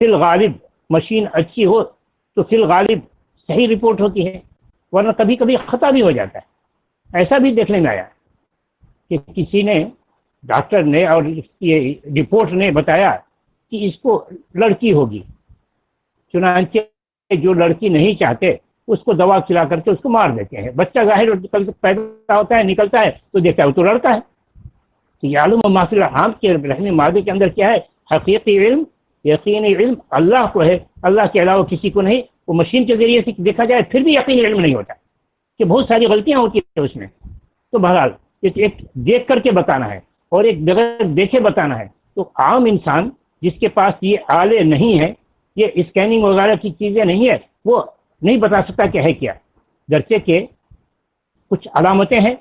فی الغالب مشین اچھی ہو تو فی الغالب صحیح رپورٹ ہوتی ہے، ورنہ کبھی کبھی خطا بھی ہو جاتا ہے۔ ایسا بھی دیکھنے میں آیا کہ کسی نے، ڈاکٹر نے اور یہ رپورٹ نے بتایا کہ اس کو لڑکی ہوگی، چنانچہ جو لڑکی نہیں چاہتے اس کو دوا کھلا کر کے اس کو مار دیتے ہیں۔ بچہ ظاہر پیدا ہوتا ہے، نکلتا ہے تو دیکھتا ہے وہ تو لڑکا ہے۔ تو یعلم ما فی الارحام کے رحم مادے کے اندر کیا ہے؟ حقیقی علم، یقینی علم اللہ کو ہے، اللہ کے علاوہ کسی کو نہیں۔ وہ مشین کے ذریعے سے دیکھا جائے پھر بھی یقینی علم نہیں ہوتا، کہ بہت ساری غلطیاں ہوتی ہیں اس میں۔ تو بہرحال ایک دیکھ کر کے بتانا ہے اور ایک بغیر دیکھے بتانا ہے۔ تو عام انسان جس کے پاس یہ آلے نہیں ہے، یہ اسکیننگ وغیرہ کی چیزیں نہیں ہے، وہ نہیں بتا سکتا کہ ہے کیا، گرچہ کہ کچھ علامتیں ہیں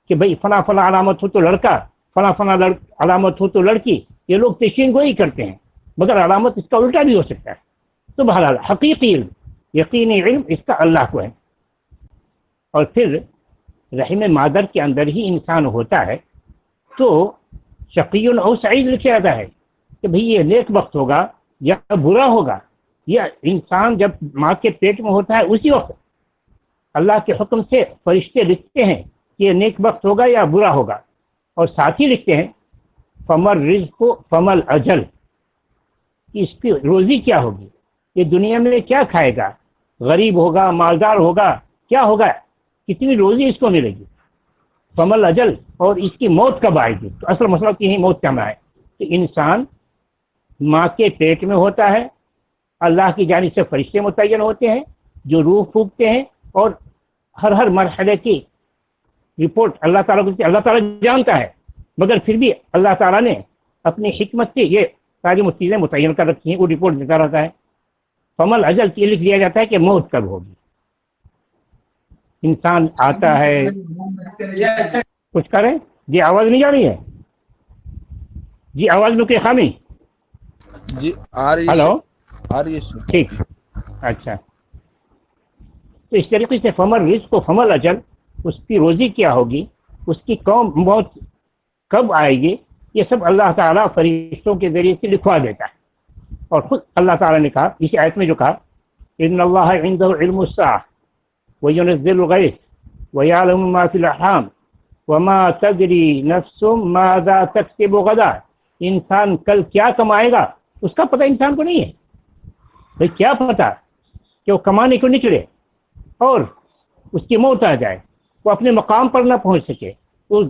کہ بھئی فلاں فلاں علامت ہو تو لڑکا، فلاں فلاں علامت ہو تو لڑکی، یہ لوگ پیشین گوئی کرتے ہیں، مگر علامت اس کا الٹا بھی ہو سکتا ہے۔ تو بہرحال حقیقی علم، یقینی علم اس کا اللہ کو ہے۔ اور پھر رحم مادر کے اندر ہی انسان ہوتا ہے تو شقی او سعید لکھا جاتا ہے کہ بھئی یہ نیک بخت ہوگا یا برا ہوگا۔ یہ انسان جب ماں کے پیٹ میں ہوتا ہے اسی وقت اللہ کے حکم سے فرشتے لکھتے ہیں کہ یہ نیک بخت ہوگا یا برا ہوگا، اور ساتھ ہی لکھتے ہیں فمل رزق فمل اجل، اس کی روزی کیا ہوگی، یہ دنیا میں کیا کھائے گا، غریب ہوگا، مالدار ہوگا، کیا ہوگا، کتنی روزی اس کو ملے گی، فمل اجل، اور اس کی موت کب آئے گی۔ تو اصل مسئلہ کہ موت کب آئے، تو انسان ماں کے پیٹ میں ہوتا ہے، اللہ کی جانب سے فرشتے متعین ہوتے ہیں جو روح پھونکتے ہیں، اور ہر مرحلے کی رپورٹ اللہ تعالیٰ کو، اللہ تعالیٰ جانتا ہے، مگر پھر بھی اللہ تعالیٰ نے اپنی حکمت سے یہ ساری چیزیں متعین کر رکھی ہیں، وہ رپورٹ دیتا رہتا ہے۔ فمل اجل یہ لکھ دیا جاتا ہے کہ موت کب ہوگی۔ انسان آتا ہے، کچھ کریں جی، آواز نہیں جا رہی ہے جی، آواز میں کوئی خامی؟ جی آ رہی ہے، ہلو، آ رہی ہے، ٹھیک، اچھا۔ تو اس طریقے سے فمل رزق و فمل اجل، اس کی روزی کیا ہوگی، اس کی موت کب آئے گی، یہ سب اللہ تعالیٰ فرشتوں کے ذریعے سے لکھوا دیتا ہے۔ اور خود اللہ تعالیٰ نے کہا اسی آیت میں جو کہا ان اللہ عنده علم الساعة وينزل الغيث ويعلم ما في الارحام وما تدري نفس ماذا تكسب غدا، انسان کل کیا کمائے گا اس کا پتہ انسان کو نہیں ہے۔ بھئی کیا پتہ کہ وہ کمانے کو نکلے اور اس کی موت آ جائے، وہ اپنے مقام پر نہ پہنچ سکے، وہ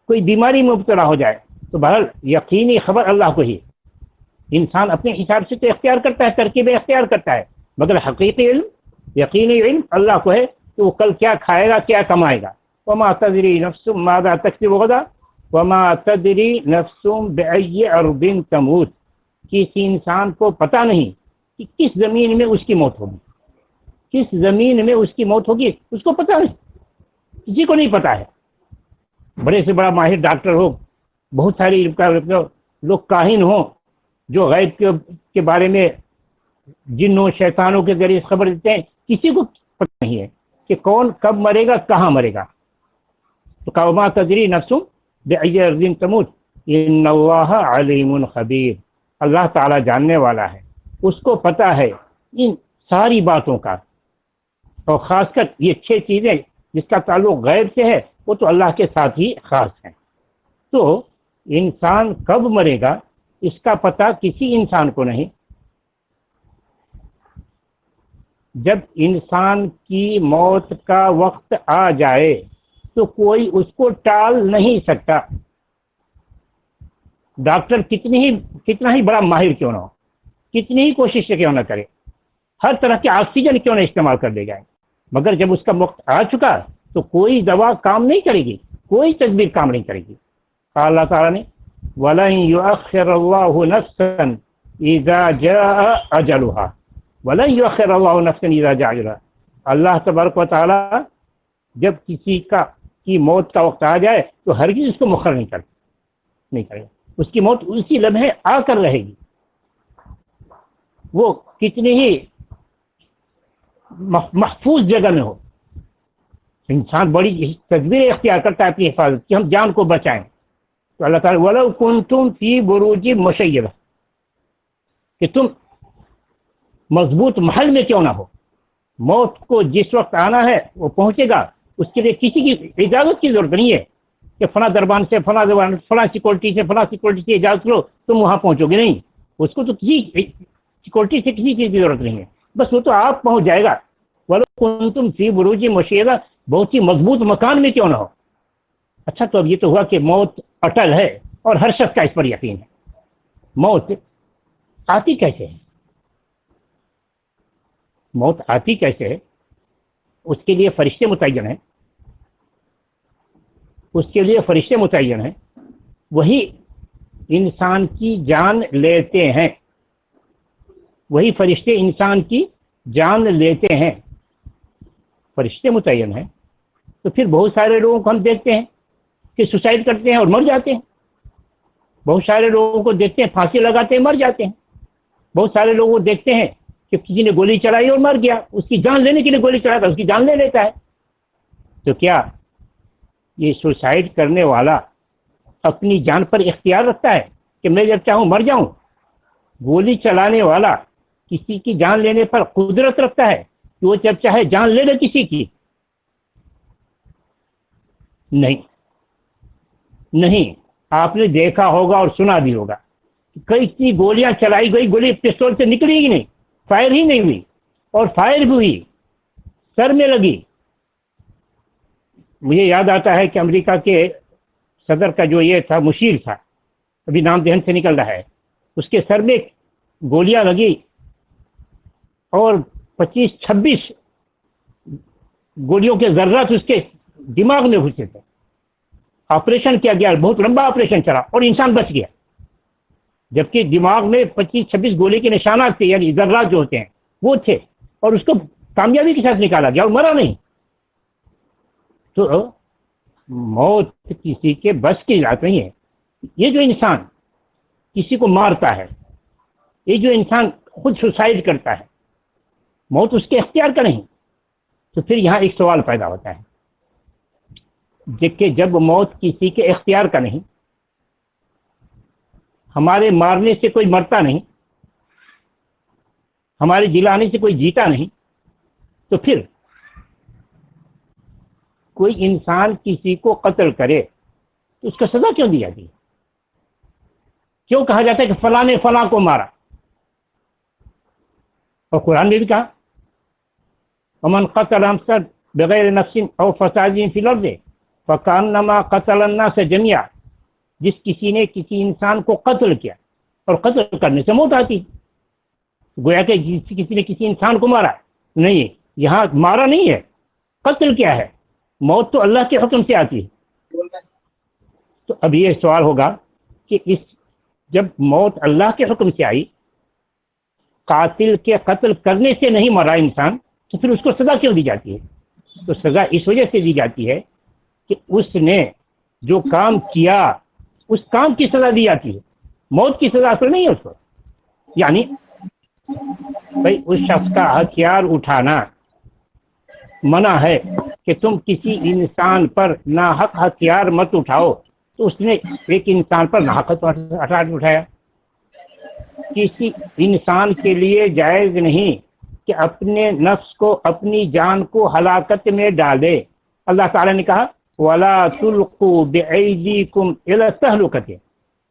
کوئی بیماری میں مبتلا ہو جائے۔ تو بہرحال یقینی خبر اللہ کو ہی، انسان اپنے حساب سے تو اختیار کرتا ہے، ترکیبیں اختیار کرتا ہے، مگر حقیقی علم، یقینی علم اللہ کو ہے کہ وہ کل کیا کھائے گا، کیا کمائے گا۔ وما تدری نفس ماذا تکسب غدا وما تدری نفس بأي ارض تموت، کسی انسان کو پتہ نہیں کہ کس زمین میں اس کی موت ہوگی، کس زمین میں اس کی موت ہوگی، اس کو پتہ نہیں، کسی کو نہیں پتہ ہے۔ بڑے سے بڑا ماہر ڈاکٹر ہو، بہت ساری لوگ کاہن ہوں جو غیب کے بارے میں جنوں شیطانوں کے ذریعے خبر دیتے ہیں، کسی کو پتہ نہیں ہے کہ کون کب مرے گا، کہاں مرے گا۔ تو وما تدری نفس بأي ارض تموت ان اللہ علیم خبیر، اللہ تعالیٰ جاننے والا ہے، اس کو پتہ ہے ان ساری باتوں کا، اور خاص کر یہ 6 چیزیں جس کا تعلق غیب سے ہے وہ تو اللہ کے ساتھ ہی خاص ہیں۔ تو انسان کب مرے گا اس کا پتہ کسی انسان کو نہیں۔ جب انسان کی موت کا وقت آ جائے تو کوئی اس کو ٹال نہیں سکتا، ڈاکٹر کتنا ہی بڑا ماہر کیوں نہ ہو، کتنی ہی کوشش کیوں نہ کرے، ہر طرح کے آکسیجن کیوں نہ استعمال کر لے جائے، مگر جب اس کا وقت آ چکا تو کوئی دوا کام نہیں کرے گی، کوئی تدبیر کام نہیں کرے گی۔ اللہ تعالیٰ نے وَلَن يُؤَخِّرَ اللَّهُ نَفْسًا إِذَا جَاءَ أَجَلُهَا وَلَن يُؤَخِّرَ اللَّهُ نَفْسًا إِذَا جَاءَ أَجَلُهَا، اللہ تبارک و تعالیٰ جب کسی کی موت کا وقت آ جائے تو ہرگز اس کو مؤخر نہیں کرے گا، اس کی موت اسی لمحے آ کر رہے گی۔ وہ کتنی ہی محفوظ جگہ میں ہو، انسان بڑی تدبیر اختیار کرتا ہے اپنی حفاظت کی، ہم جان کو بچائیں۔ تو اللہ تعالیٰ وَلَوْ كُنْتُمْ فِي بُرُوجٍ مُشَيَّدَةٍ، کہ تم مضبوط محل میں کیوں نہ ہو، موت کو جس وقت آنا ہے وہ پہنچے گا، اس کے لیے کسی کی اجازت کی ضرورت نہیں ہے کہ فلاں دربان سے فلاں دربان فلاں سیکورٹی سے اجازت لو تم وہاں پہنچو گے، نہیں، اس کو تو کسی سیکورٹی سے کسی چیز کی ضرورت نہیں ہے، بس وہ تو آپ پہنچ جائے گا، ولو تم فی بروج مشیدہ، بہت ہی مضبوط مکان میں کیوں نہ ہو۔ اچھا، تو اب یہ تو ہوا کہ موت اٹل ہے اور ہر شخص کا اس پر یقین ہے، موت آتی کیسے ہے؟ موت آتی کیسے ہے؟ اس کے لیے فرشتے متعین ہیں، اس کے لیے فرشتے متعین ہیں، وہی انسان کی جان لیتے ہیں، وہی فرشتے انسان کی جان لیتے ہیں، فرشتے متعین ہیں۔ تو پھر بہت سارے لوگوں کو ہم دیکھتے ہیں کہ سوسائڈ کرتے ہیں اور مر جاتے ہیں، بہت سارے لوگوں کو دیکھتے ہیں پھانسی لگاتے ہیں، مر جاتے ہیں، بہت سارے لوگوں کو دیکھتے ہیں کہ کسی نے گولی چلائی اور مر گیا، اس کی جان لینے کے لیے گولی چلاتا، اس کی جان لے لیتا ہے۔ تو کیا یہ سوسائڈ کرنے والا اپنی جان پر اختیار رکھتا ہے کہ میں جب چاہوں مر جاؤں؟ گولی چلانے والا کسی کی جان لینے پر قدرت رکھتا ہے کہ وہ جب چاہے جان لے لے کسی کی؟ نہیں، آپ نے دیکھا ہوگا اور سنا بھی ہوگا کئی اتنی گولیاں چلائی گئی، گولی پستول سے نکلی ہی نہیں، فائر ہی نہیں ہوئی، اور فائر بھی ہوئی سر میں لگی۔ مجھے یاد آتا ہے کہ امریکہ کے صدر کا جو یہ تھا مشیر تھا، ابھی نام ذہن سے نکل رہا ہے، اس کے سر میں گولیاں لگی اور 25-26 گولیوں کے ذرات اس کے دماغ میں گھسے تھے۔ آپریشن کیا گیا، بہت لمبا آپریشن چلا اور انسان بچ گیا، جبکہ دماغ میں 25-26 گولی کے نشانات تھے، یعنی ذرات جو ہوتے ہیں وہ تھے، اور اس کو کامیابی کے ساتھ نکالا گیا اور مرا نہیں۔ تو موت کسی کے بس کی بات نہیں ہے۔ یہ جو انسان کسی کو مارتا ہے، یہ جو انسان خود سوسائڈ کرتا ہے، موت اس کے اختیار کا نہیں۔ تو پھر یہاں ایک سوال پیدا ہوتا ہے کہ جب موت کسی کے اختیار کا نہیں، ہمارے مارنے سے کوئی مرتا نہیں، ہمارے جلانے سے کوئی جیتا نہیں، تو پھر کوئی انسان کسی کو قتل کرے تو اس کا سزا کیوں دی جاتی ہے؟ کیوں کہا جاتا ہے کہ فلاں نے فلاں کو مارا؟ اور قرآن نے بھی کہا ومن قتل نفسا بغیر نفس او فساد فی الارض فکانما قتل الناس جميعا، جس کسی نے کسی انسان کو قتل کیا، اور قتل کرنے سے موت آتی، گویا کہ کسی نے کسی انسان کو مارا نہیں، یہاں مارا نہیں ہے، قتل کیا ہے، موت تو اللہ کے حکم سے آتی ہے۔ تو اب یہ سوال ہوگا کہ جب موت اللہ کے حکم سے آئی، قاتل کے قتل کرنے سے نہیں مرا انسان، تو پھر اس کو سزا کیوں دی جاتی ہے؟ تو سزا اس وجہ سے دی جاتی ہے کہ اس نے جو کام کیا اس کام کی سزا دی جاتی ہے، موت کی سزا اصل نہیں ہے اس کو۔ یعنی بھائی اس شخص کا ہتھیار اٹھانا منع ہے کہ تم کسی انسان پر ناحق ہتھیار مت اٹھاؤ، تو اس نے ایک انسان پر ناحق ہتھیار اٹھایا۔ کسی انسان کے لیے جائز نہیں کہ اپنے نفس کو، اپنی جان کو ہلاکت میں ڈالے۔ اللہ تعالیٰ نے کہا وَلَا تُلْقُوا بِأَيْدِيكُمْ إِلَى التَّهْلُكَةِ،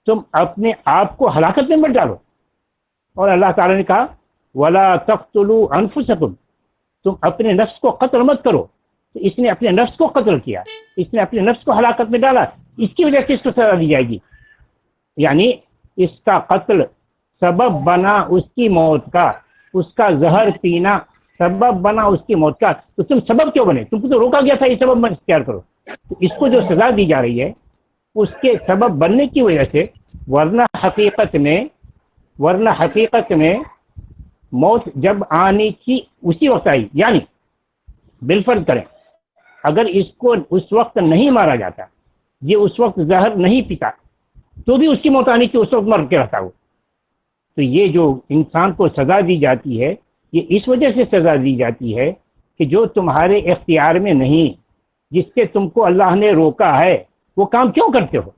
تم اپنے آپ کو ہلاکت میں مت ڈالو۔ اور اللہ تعالیٰ نے کہا وَلَا تَقْتُلُوا أَنفُسَكُمْ، تم اپنے نفس کو قتل مت کرو۔ تو اس نے اپنے نفس کو قتل کیا، اس نے اپنے نفس کو ہلاکت میں ڈالا، اس کی وجہ سے اس کو سزا دی جائے گی۔ یعنی اس کا قتل سبب بنا اس کی موت کا، اس کا زہر پینا سبب بنا اس کی موت کا، تو تم سبب کیوں بنے؟ تم کو تو روکا گیا تھا یہ سبب اختیار کرو۔ تو اس کو جو سزا دی جا رہی ہے اس کے سبب بننے کی وجہ سے، ورنہ حقیقت میں موت جب آنی تھی اسی وقت آئی۔ یعنی بالفرض کریں اگر اس کو اس وقت نہیں مارا جاتا، یہ اس وقت زہر نہیں پیتا، تو بھی اس کی موت آنی تھی، اس وقت مر کے رہتا وہ۔ تو یہ جو انسان کو سزا دی جاتی ہے، یہ اس وجہ سے سزا دی جاتی ہے کہ جو تمہارے اختیار میں نہیں، جس سے تم کو اللہ نے روکا ہے، وہ کام کیوں کرتے ہو؟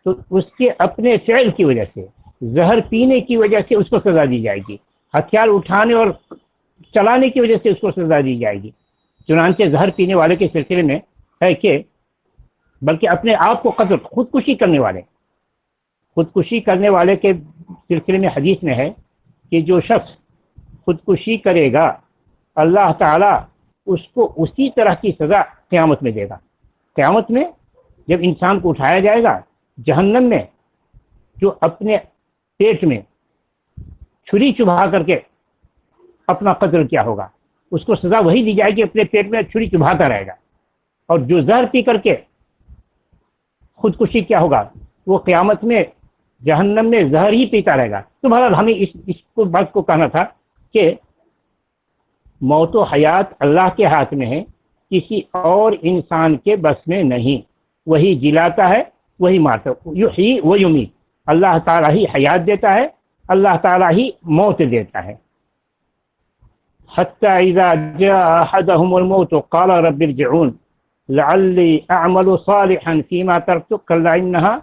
تو اس کے اپنے فعل کی وجہ سے، زہر پینے کی وجہ سے اس کو سزا دی جائے گی، ہتھیار اٹھانے اور چلانے کی وجہ سے اس کو سزا دی جائے گی۔ چنانچہ زہر پینے والے کے سلسلے میں ہے کہ بلکہ اپنے آپ کو قتل خودکشی کرنے والے کے سلسلے میں حدیث میں ہے کہ جو شخص خودکشی کرے گا اللہ تعالیٰ اس کو اسی طرح کی سزا قیامت میں دے گا۔ قیامت میں جب انسان کو اٹھایا جائے گا جہنم میں، جو اپنے پیٹ میں چھری چبھا کر کے اپنا قتل کیا ہوگا اس کو سزا وہی دی جائے گی، اپنے پیٹ میں چھری چبھاتا رہے گا۔ اور جو زہر پی کر کے خودکشی کیا ہوگا وہ قیامت میں جہنم میں زہر ہی پیتا رہے گا۔ تو بہرحال ہمیں اس کو بات کو کہنا تھا کہ موت و حیات اللہ کے ہاتھ میں ہے، کسی اور انسان کے بس میں نہیں۔ وہی جلاتا ہے، وہی مارتا ہے، یحیی و یمیت۔ اللہ تعالیٰ ہی حیات دیتا ہے، اللہ تعالیٰ ہی موت دیتا ہے۔ حتی اذا جاء احدهم الموت قال رب ارجعون لعلی اعمل صالحا فيما تركت كلا انها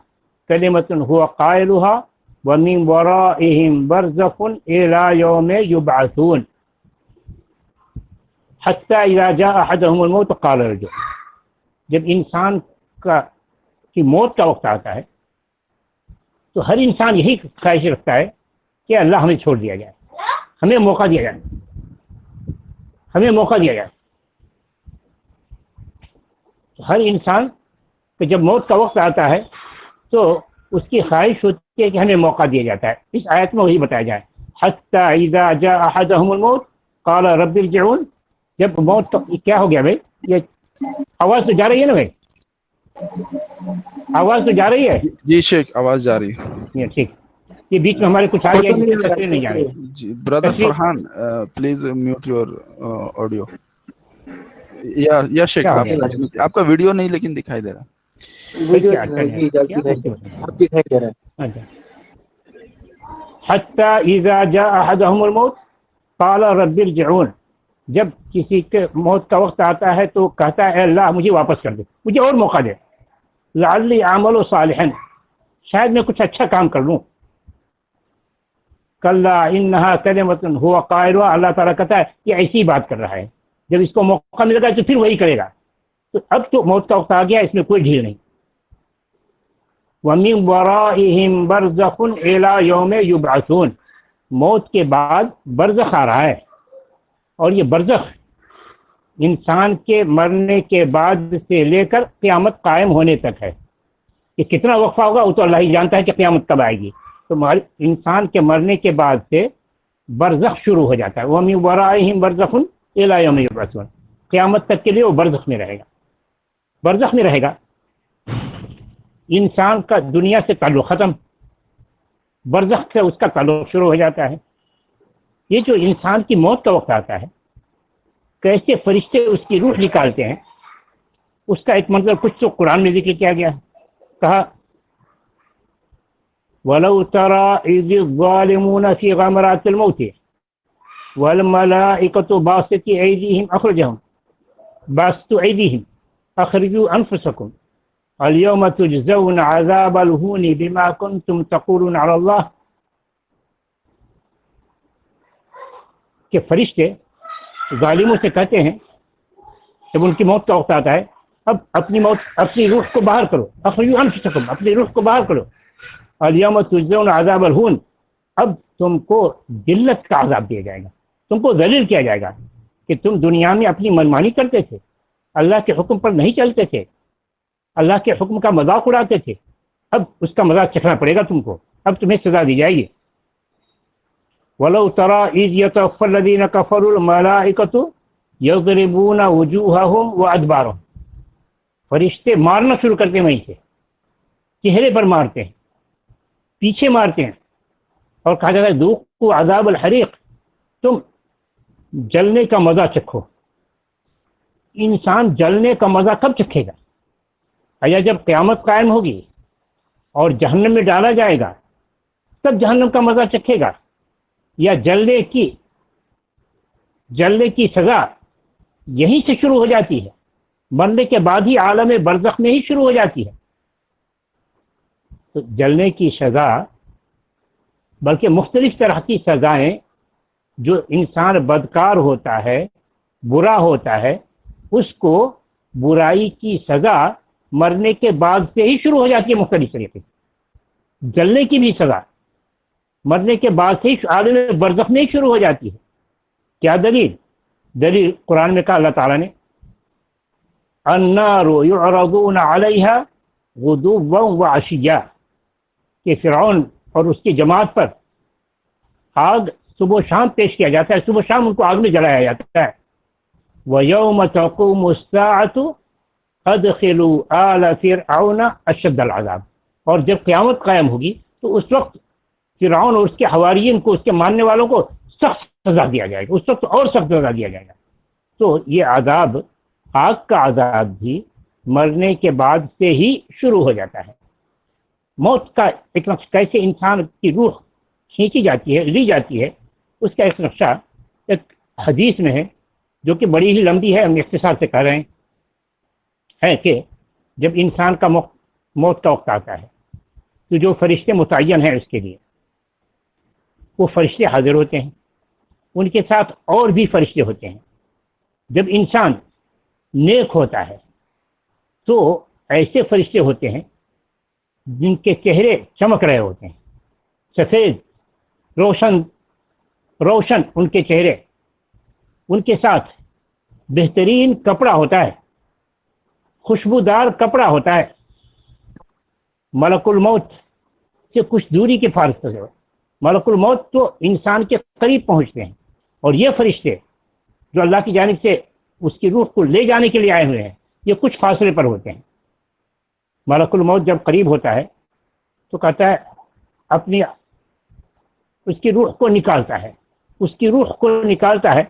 كلمة هو قائلها ومن ورائهم برزخ الى يوم يبعثون۔ حتی اذا جاء احدهم الموت قال ارجعون، جب انسان کی موت کا وقت آتا ہے تو ہر انسان یہی خواہش رکھتا ہے کہ اللہ ہمیں چھوڑ دیا جائے، ہمیں موقع دیا جائے، ہمیں موقع دیا جائے۔ تو ہر انسان کہ جب موت کا وقت آتا ہے تو اس کی خواہش ہوتی ہے کہ ہمیں موقع دیا جاتا ہے۔ اس آیت میں وہی بتایا جائے، حتی اذا جاء احدهم الموت قال رب ارجعون۔ جب موت تو کیا ہو گیا بھائی؟ یہ آواز تو جا رہی ہے نا بھائی؟ آواز تو جا رہی ہے؟ جی شیخ آواز جا رہی ہے۔ ٹھیک، یہ بیچ میں ہمارے کچھ آ گیا تصویر نہیں جا رہی۔ جی brother Farhan please mute your audio. یا شیخ آپ کا ویڈیو نہیں لیکن دکھائی دے رہا۔ حتی اذا جاء احدهم الموت قال رب ارجعون، جب کسی کے موت کا وقت آتا ہے تو کہتا ہے اللہ مجھے واپس کر دے، مجھے اور موقع دے، لعلی اعمل صالحا، شاید میں کچھ اچھا کام کر لوں۔ کلا انہا کلمۃ هو قائلها، اللہ تعالیٰ کہتا ہے یہ ایسی بات کر رہا ہے، جب اس کو موقع ملے گا تو پھر وہی کرے گا۔ تو اب تو موت کا وقت آ گیا، اس میں کوئی ڈھیل نہیں۔ وَمِن وَرَائِهِمْ بَرْزَخٌ إِلَى يَوْمِ يُبْعَثُونَ، موت کے بعد برزخ آ رہا ہے، اور یہ برزخ انسان کے مرنے کے بعد سے لے کر قیامت قائم ہونے تک ہے۔ یہ کتنا وقفہ ہوگا وہ تو اللہ ہی جانتا ہے کہ قیامت کب آئے گی۔ تو انسان کے مرنے کے بعد سے برزخ شروع ہو جاتا ہے۔ وَمِن وَرَائِهِمْ بَرْزَخٌ إِلَى يَوْمِ يُبْعَثُونَ، قیامت تک کے لیے وہ برزخ میں رہے گا، برزخ میں رہے گا۔ انسان کا دنیا سے تعلق ختم، برزخ سے اس کا تعلق شروع ہو جاتا ہے۔ یہ جو انسان کی موت کا وقت آتا ہے، کیسے فرشتے اس کی روح نکالتے ہیں، اس کا ایک منظر کچھ تو قرآن میں ذکر کیا گیا ہے۔ کہا وَلَوْ تَرَى إِذِ الظَّالِمُونَ فِي غَمَرَاتِ الْمَوْتِ وَالْمَلَائِكَةُ بَاسِطِي أَيْدِيهِمْ أَخْرِجُوا أَنفُسَكُمْ الْيَوْمَ تُجْزَوْنَ عَذَابَ الْهُونِ بِمَا كُنْتُمْ تَقُولُونَ عَلَى اللَّهِ، کہ فرشتے ظالموں سے کہتے ہیں جب ان کی موت کا وقت آتا ہے، اب اپنی روح کو باہر کرو، اخرجوا انفسکم، اپنی روح کو باہر کرو، الیوم تجزون عذاب الہون، اب تم کو ذلت کا عذاب دیا جائے گا، تم کو ذلیل کیا جائے گا کہ تم دنیا میں اپنی منمانی کرتے تھے، اللہ کے حکم پر نہیں چلتے تھے، اللہ کے حکم کا مذاق اڑاتے تھے، اب اس کا مذاق چکھنا پڑے گا تم کو، اب تمہیں سزا دی جائے گی۔ وَلَوْ تَرَى إِذْ يَتَوَفَّى الَّذِينَ كَفَرُوا الْمَلَائِكَةُ يَضْرِبُونَ وُجُوهَهُمْ وَأَدْبَارَهُمْ، فرشتے مارنا شروع کرتے ہیں، وہیں سے چہرے پر مارتے ہیں، پیچھے مارتے ہیں، اور کہا جاتا ہے ذوقوا عذاب الحریق، تم جلنے کا مزہ چکھو۔ انسان جلنے کا مزہ کب چکھے گا؟ یا جب قیامت قائم ہوگی اور جہنم میں ڈالا جائے گا تب جہنم کا مزہ چکھے گا، یا جلنے کی سزا یہیں سے شروع ہو جاتی ہے، مرنے کے بعد ہی عالم برزخ میں ہی شروع ہو جاتی ہے۔ تو جلنے کی سزا بلکہ مختلف طرح کی سزائیں جو انسان بدکار ہوتا ہے، برا ہوتا ہے، اس کو برائی کی سزا مرنے کے بعد سے ہی شروع ہو جاتی ہے مختلف طریقے سے۔ جلنے کی بھی سزا مرنے کے بعد سے ہی عالم برزخ میں ہی شروع ہو جاتی ہے۔ کیا دلیل قرآن میں کہا اللہ تعالیٰ نے النار یعرضون علیہا غدوا وعشیا، کہ فرعون اور اس کی جماعت پر آگ صبح و شام پیش کیا جاتا ہے، صبح و شام ان کو آگ میں جلایا جاتا ہے۔ وَيَوْمَ تَقُومُ السَّاعَةُ أَدْخِلُوا آلَ فِرْعَوْنَ أَشَدَّ الْعَذَابِ، اور جب قیامت قائم ہوگی تو اس وقت فرعون اور اس کے حواریین کو، اس کے ماننے والوں کو سخت سزا دیا جائے گا، اس وقت اور سخت سزا دیا جائے گا۔ تو یہ عذاب، آگ کا عذاب بھی مرنے کے بعد سے ہی شروع ہو جاتا ہے۔ موت کا ایک نقشہ، کیسے انسان کی روح کھینچی جاتی ہے، لی جاتی ہے، اس کا ایک نقشہ ایک حدیث میں ہے جو کہ بڑی ہی لمبی ہے، ہم اختصار سے کہہ رہے ہیں، ہے کہ جب انسان کا موت کا وقت آتا ہے تو جو فرشتے متعین ہیں اس کے لیے، وہ فرشتے حاضر ہوتے ہیں، ان کے ساتھ اور بھی فرشتے ہوتے ہیں۔ جب انسان نیک ہوتا ہے تو ایسے فرشتے ہوتے ہیں جن کے چہرے چمک رہے ہوتے ہیں، سفید روشن ان کے چہرے، ان کے ساتھ بہترین کپڑا ہوتا ہے، خوشبودار کپڑا ہوتا ہے، ملک الموت سے کچھ دوری کے فاصلے سے ملک الموت تو انسان کے قریب پہنچتے ہیں، اور یہ فرشتے جو اللہ کی جانب سے اس کی روح کو لے جانے کے لیے آئے ہوئے ہیں، یہ کچھ فاصلے پر ہوتے ہیں۔ ملک الموت جب قریب ہوتا ہے تو کہتا ہے اپنی اس کی روح کو نکالتا ہے، اس کی روح کو نکالتا ہے۔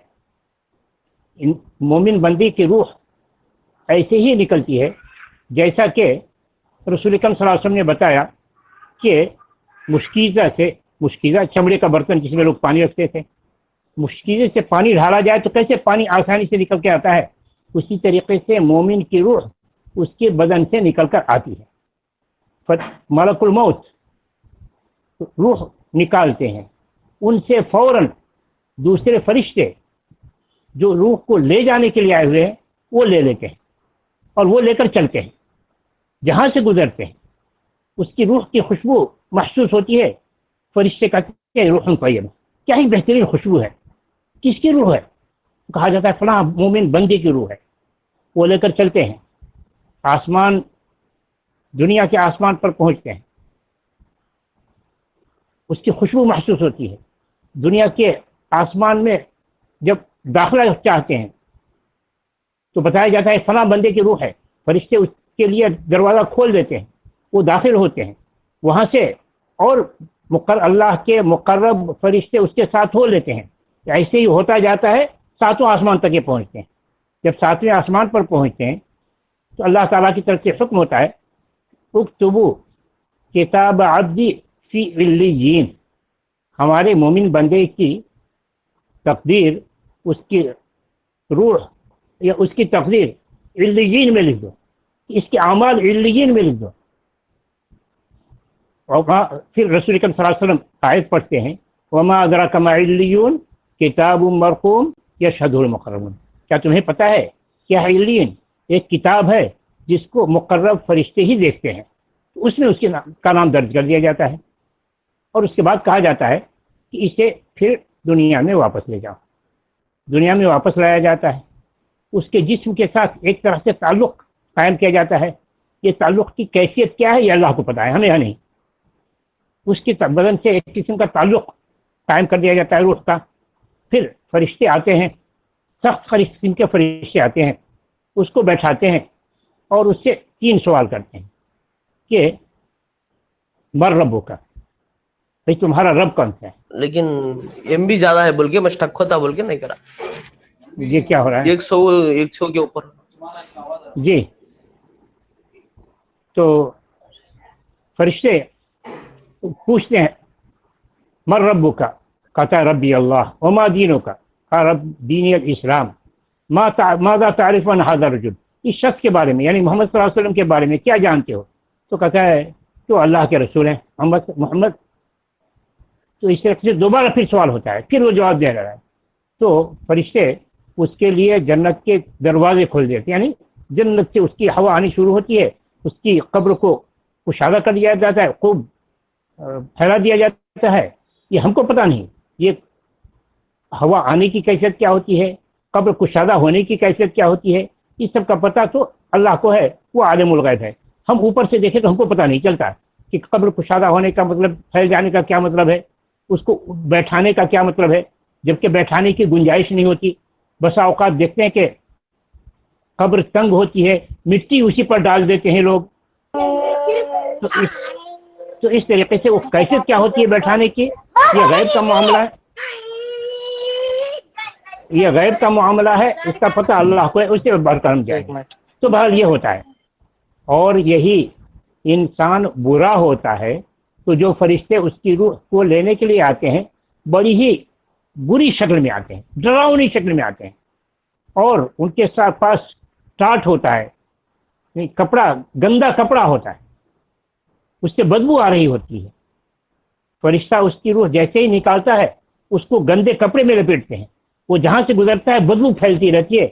مومن بندی کی روح ایسے ہی نکلتی ہے جیسا کہ رسول اکرم صلی اللہ علیہ وسلم نے بتایا کہ مشکیزہ چمڑے کا برتن جس میں لوگ پانی رکھتے تھے، مشکیزے سے پانی ڈالا جائے تو کیسے پانی آسانی سے نکل کے آتا ہے، اسی طریقے سے مومن کی روح اس کے بدن سے نکل کر آتی ہے۔ ملک الموت روح نکالتے ہیں، ان سے فوراً دوسرے فرشتے جو روح کو لے جانے کے لیے آئے ہوئے ہیں وہ لے لیتے ہیں، اور وہ لے کر چلتے ہیں، جہاں سے گزرتے ہیں اس کی روح کی خوشبو محسوس ہوتی ہے۔ فرشتے کہتے ہیں روح طیبہ، کیا ہی بہترین خوشبو ہے، کس کی روح ہے؟ کہا جاتا ہے فلاں مومن بندے کی روح ہے۔ وہ لے کر چلتے ہیں، آسمان، دنیا کے آسمان پر پہنچتے ہیں، اس کی خوشبو محسوس ہوتی ہے۔ دنیا کے آسمان میں جب داخلہ چاہتے ہیں تو بتایا جاتا ہے فلاں بندے کی روح ہے، فرشتے اس کے لیے دروازہ کھول دیتے ہیں، وہ داخل ہوتے ہیں، وہاں سے اور اللہ کے مقرب فرشتے اس کے ساتھ ہو لیتے ہیں، ایسے ہی ہوتا جاتا ہے، ساتواں آسمان تک یہ پہنچتے ہیں۔ جب ساتویں آسمان پر پہنچتے ہیں تو اللہ تعالیٰ کی طرف سے حکم ہوتا ہے اکتبو کتاب عبدی فی علیین، ہمارے مومن بندے کی تقدیر، اس کی روح یا اس کی تقدیر علیین میں لکھ دو، اس کے اعمال علیین میں لکھ دو۔ اور پھر رسول اکرم صلی اللہ علیہ وسلم آیت پڑھتے ہیں وما ادراک ما علیون کتاب مرقوم یشہدہ المقربون، کیا تمہیں پتہ ہے کیا علیین ایک کتاب ہے جس کو مقرب فرشتے ہی دیکھتے ہیں، تو اس میں اس کا نام درج کر دیا جاتا ہے، اور اس کے بعد کہا جاتا ہے کہ اسے پھر دنیا میں واپس لے جاؤ۔ دنیا میں واپس لایا جاتا ہے، اس کے جسم کے ساتھ ایک طرح سے تعلق قائم کیا جاتا ہے۔ یہ تعلق کی کیفیت کیا ہے یہ اللہ کو پتہ ہے، ہمیں نہیں۔ اس کے بدن سے ایک قسم کا تعلق قائم کر دیا جاتا ہے روح کا۔ پھر فرشتے آتے ہیں، سخت قسم کے فرشتے آتے ہیں، اس کو بیٹھاتے ہیں اور اس سے 3 سوال کرتے ہیں کہ مر ربو کا، بھائی تمہارا رب کون سا ہے؟ لیکن ایم بھی زیادہ ہے بول کے مشتق ہوتا بول کے نہیں کرا، یہ کیا ہو رہا ہے؟ 100 کے اوپر جی۔ تو فرشتے پوچھتے ہیں مر ربو کا، کہتا ہے ربی اللہ، وما دینوں کا، کہا رب دینی الاسلام، ماذا تعرف عن هذا الرجل، اس شخص کے بارے میں یعنی محمد صلی اللہ علیہ وسلم کے بارے میں کیا جانتے ہو؟ تو کہتا ہے تو اللہ کے رسول ہیں، محمد تو اس طرح سے دوبارہ پھر سوال ہوتا ہے، پھر وہ جواب دے رہا ہے، تو فرشتے اس کے لیے جنت کے دروازے کھول دیتے ہیں، یعنی جنت سے اس کی ہوا آنی شروع ہوتی ہے، اس کی قبر کو کشادہ کر دیا جاتا ہے، خوب پھیلا دیا جاتا ہے. یہ ہم کو پتہ نہیں یہ ہوا آنے کی کیفیت کیا ہوتی ہے، قبر کشادہ ہونے کی کیفیت کیا ہوتی ہے، اس سب کا پتہ تو اللہ کو ہے، وہ عالم الغیب ہے. ہم اوپر سے دیکھیں تو ہم کو پتہ نہیں چلتا کہ قبر کشادہ ہونے کا مطلب، پھیل جانے کا کیا مطلب ہے، اس کو بیٹھانے کا کیا مطلب ہے، جبکہ بیٹھانے کی گنجائش نہیں ہوتی. بسا اوقات دیکھتے ہیں کہ قبر تنگ ہوتی ہے، مٹی اسی پر ڈال دیتے ہیں لوگ. تو اس طریقے سے وہ کیفیت کیا ہوتی ہے بیٹھانے کی، یہ غیب کا معاملہ ہے، یہ غیب کا معاملہ ہے، اس کا پتہ اللہ کو ہے، اس سے بڑھ کر ہم جائیں گے. تو بہرحال یہ ہوتا ہے. اور یہی انسان برا ہوتا ہے تو جو فرشتے اس کی روح کو لینے کے لیے آتے ہیں بڑی ہی بری شکل میں آتے ہیں، ڈراؤنی شکل میں آتے ہیں، اور ان کے ساتھ پاس ٹاٹ ہوتا ہے، کپڑا گندا کپڑا ہوتا ہے، اس سے بدبو آ رہی ہوتی ہے. فرشتہ اس کی روح جیسے ہی نکالتا ہے اس کو گندے کپڑے میں لپیٹتے ہیں، وہ جہاں سے گزرتا ہے بدبو پھیلتی رہتی ہے،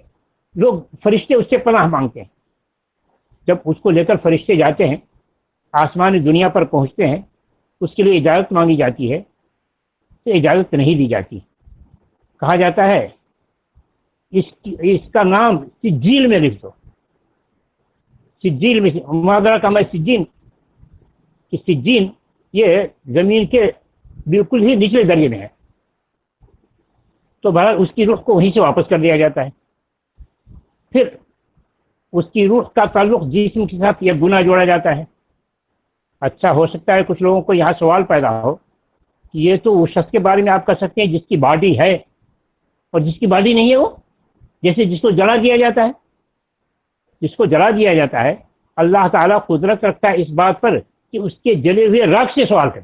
لوگ فرشتے اس سے پناہ مانگتے ہیں. جب اس کو لے کر فرشتے جاتے ہیں آسمانی دنیا پر پہنچتے ہیں، اس کے لیے اجازت مانگی جاتی ہے تو اجازت نہیں دی جاتی. کہا جاتا ہے اس کا نام سجیل میں لکھ دو، سجیل میں. مادرہ کا میں سجین، کہ سجین یہ زمین کے بالکل ہی نچلے درجے میں ہے. تو بہرحال اس کی روح کو وہیں سے واپس کر دیا جاتا ہے. پھر اس کی روح کا تعلق جسم کے ساتھ یہ گناہ جوڑا جاتا ہے. اچھا ہو سکتا ہے کچھ لوگوں کو یہاں سوال پیدا ہو کہ یہ تو اس شخص کے بارے میں آپ کر سکتے ہیں جس کی باڈی ہے اور جس کی باڈی نہیں ہے، وہ جیسے جس کو جلا دیا جاتا ہے، جس کو جلا دیا جاتا ہے اللہ تعالیٰ قدرت رکھتا ہے اس بات پر کہ اس کے جلے ہوئے راکھ سے سوال کرے،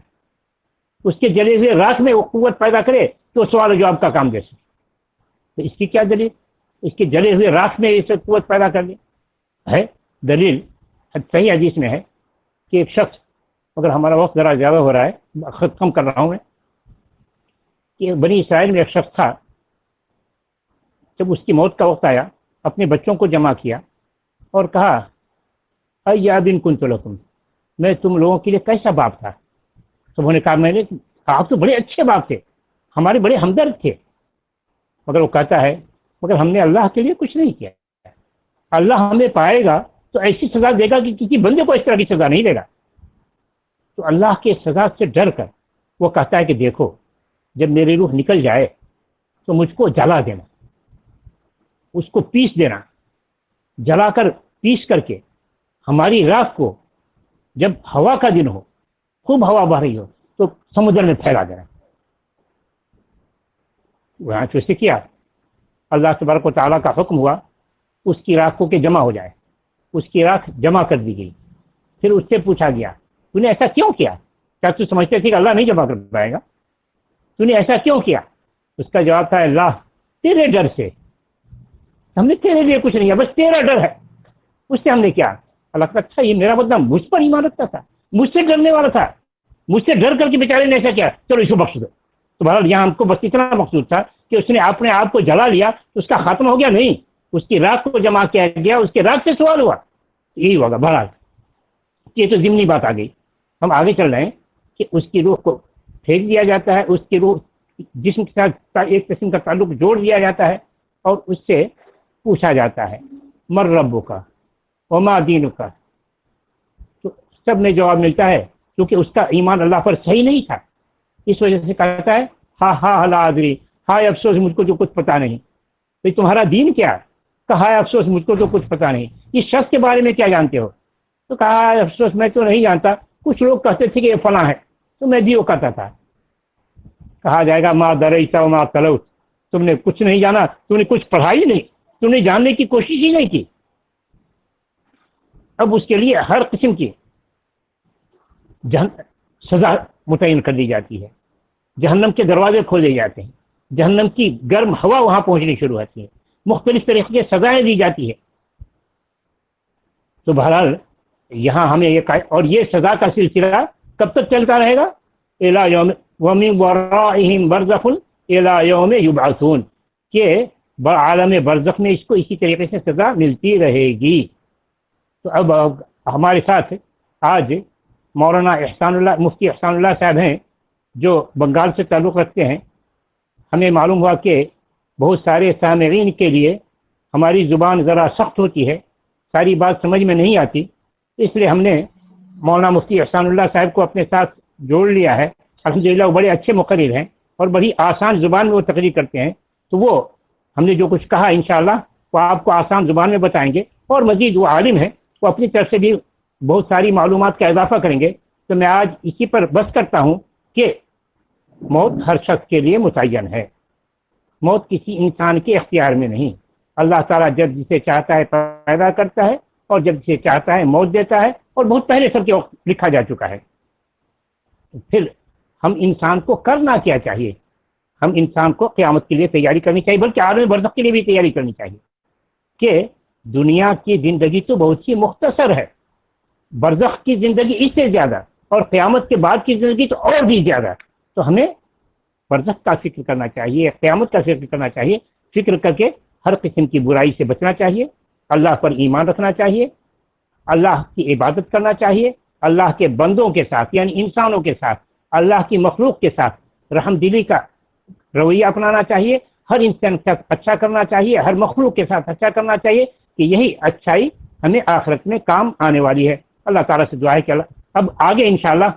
اس کے جلے ہوئے راکھ میں وہ قوت پیدا کرے تو سوال و جواب کا کام دے سکے. تو اس کی کیا دلیل؟ اس کے جلے ہوئے راکھ میں اسے قوت پیدا کر دے ہے. دلیل صحیح حدیث میں ہے کہ ایک شخص، مگر ہمارا وقت ذرا زیادہ ہو رہا ہے، ختم کر رہا ہوں میں، کہ بنی اسرائیل میں ایک شخص تھا، جب اس کی موت کا وقت آیا اپنے بچوں کو جمع کیا اور کہا اَيَّ أَبٍ كُنتُ لَكُمْ، میں تم لوگوں کے لیے کیسا باپ تھا؟ سب نے کہا میں نے کہا آپ تو بڑے اچھے باپ تھے، ہمارے بڑے ہمدرد تھے. مگر وہ کہتا ہے مگر ہم نے اللہ کے لیے کچھ نہیں کیا، اللہ ہمیں پائے گا تو ایسی سزا دے گا کہ کسی بندے کو اس طرح کی سزا نہیں دے گا. تو اللہ کے سزا سے ڈر کر وہ کہتا ہے کہ دیکھو جب میری روح نکل جائے تو مجھ کو جلا دینا، اس کو پیس دینا، جلا کر پیس کر کے ہماری راکھ کو جب ہوا کا دن ہو، خوب ہوا بہ رہی ہو تو سمندر میں پھیلا دینا. وہاں تو اسے کیا، اللہ تبارک و تعالیٰ کا حکم ہوا اس کی راکھ کو کہ جمع ہو جائے. اس کی راکھ جمع کر دی گئی. پھر اس سے پوچھا گیا تو نے ایسا کیوں کیا؟ کیا تو سمجھتے تھے کہ اللہ نہیں جمع کر پائے گا؟ تو نے ایسا کیوں کیا؟ اس کا جواب تھا اللہ تیرے ڈر سے، ہم نے تیرے لیے کچھ نہیں کیا، بس تیرا ڈر ہے، اس سے ہم نے کیا. اللہ کا اچھا یہ میرا بندہ مجھ پر ایمان رکھتا تھا، مجھ سے ڈرنے والا تھا، مجھ سے ڈر کر کے بیچارے نے ایسا کیا، چلو اس کو بخش دو. تو بہرحال یہاں ہم کو بس اتنا مقصود تھا کہ اس نے اپنے آپ کو جلا لیا تو اس کا خاتمہ ہو گیا نہیں، اس کی راکھ کو جمع کیا گیا، اس کے راکھ سے سوال ہوا. یہی ہوگا. بہرحال یہ تو ضمنی بات آ گئی. ہم آگے چل رہے ہیں کہ اس کی روح کو پھینک دیا جاتا ہے، اس کی روح جسم کے ساتھ ایک قسم کا تعلق جوڑ دیا جاتا ہے اور اس سے پوچھا جاتا ہے مر ربک کا وما دینک کا. تو سب میں جواب ملتا ہے کیونکہ اس کا ایمان اللہ پر صحیح نہیں تھا، اس وجہ سے کہتا ہے ہاں لا ادری، ہائے افسوس مجھ کو جو کچھ پتا نہیں. بھائی تمہارا دین کیا؟ کہا ہائے افسوس مجھ کو تو کچھ پتا نہیں. اس شخص کے بارے میں کیا جانتے ہو؟ تو کہا ہائے افسوس میں تو نہیں جانتا، کچھ لوگ کہتے تھے کہ یہ فلاں ہے تو میں بھی وہ کہتا تھا. کہا جائے گا ما دریت وما تلوت، تم نے کچھ نہیں جانا، تم نے کچھ پڑھائی نہیں، تم نے جاننے کی کوشش ہی نہیں کی. اب اس کے لیے ہر قسم کی سزا متعین کر دی جاتی ہے، جہنم کے دروازے کھولے جاتے ہیں، جہنم کی گرم ہوا وہاں پہنچنی شروع ہوتی ہے، مختلف طریقے کی سزائیں دی جاتی ہے. تو بہرحال یہاں ہمیں یہ اور یہ سزا کا سلسلہ کب تک چلتا رہے گا؟ الی یوم वमिन वराइहिम बरज़खुन इला यौम युबअसून, कि आलम बरज़ख में इसको इसी तरीके से सज़ा मिलती रहेगी। तो अब हमारे साथ आज मौलाना एहसानुल्लाह, मुफ्ती एहसानुल्लाह साहब हैं, जो बंगाल से ताल्लुक़ रखते हैं। हमें मालूम हुआ कि बहुत सारे सामईन के लिए हमारी ज़ुबान ज़रा सख्त होती है, सारी बात समझ में नहीं आती, इसलिए हमने मौलाना मुफ्ती एहसानुल्लाह साहब को अपने साथ जोड़ लिया है। अल्हम्दुलिल्लाह वो बड़े अच्छे मुक़र्रिर हैं और बड़ी आसान ज़ुबान में वो तकरीर करते हैं। तो वो हमने जो कुछ कहा इंशाअल्लाह वो आपको आसान ज़ुबान में बताएंगे, और मज़ीद वो आलिम है, वो अपनी तरफ से भी बहुत सारी मालूमात का इजाफा करेंगे। तो मैं आज इसी पर बस करता हूँ कि मौत हर शख्स के लिए मुतय्यन है, मौत किसी इंसान के इख्तियार में नहीं। अल्लाह ताला जब जिसे चाहता है पैदा करता है और जब जिसे चाहता है मौत देता है, और बहुत पहले सबके वक्त लिखा जा चुका है। फिर हम इंसान को करना क्या चाहिए? हम इंसान को क़यामत के लिए तैयारी करनी चाहिए, बल्कि आलम बरज़ख के लिए भी तैयारी करनी चाहिए कि दुनिया की ज़िंदगी तो बहुत ही मुख्तसर है, बरज़ख की ज़िंदगी इससे ज़्यादा, और क़यामत के बाद की ज़िंदगी तो और भी ज़्यादा। तो हमें बरज़ख का फिक्र करना चाहिए, क़यामत का फिक्र करना चाहिए, फिक्र करके हर किस्म की बुराई से बचना चाहिए, अल्लाह पर ईमान रखना चाहिए, अल्लाह की इबादत करना चाहिए, अल्लाह के बंदों के साथ यानी इंसानों के साथ, अल्लाह की मखलूक के साथ रहमदिली का रवैया अपनाना चाहिए, हर इंसान के साथ अच्छा करना चाहिए, हर मखलूक के साथ अच्छा करना चाहिए, कि यही अच्छाई हमें आखिरत में काम आने वाली है। अल्लाह ताला से दुआ है कि अल्लाह अब आगे इंशाअल्लाह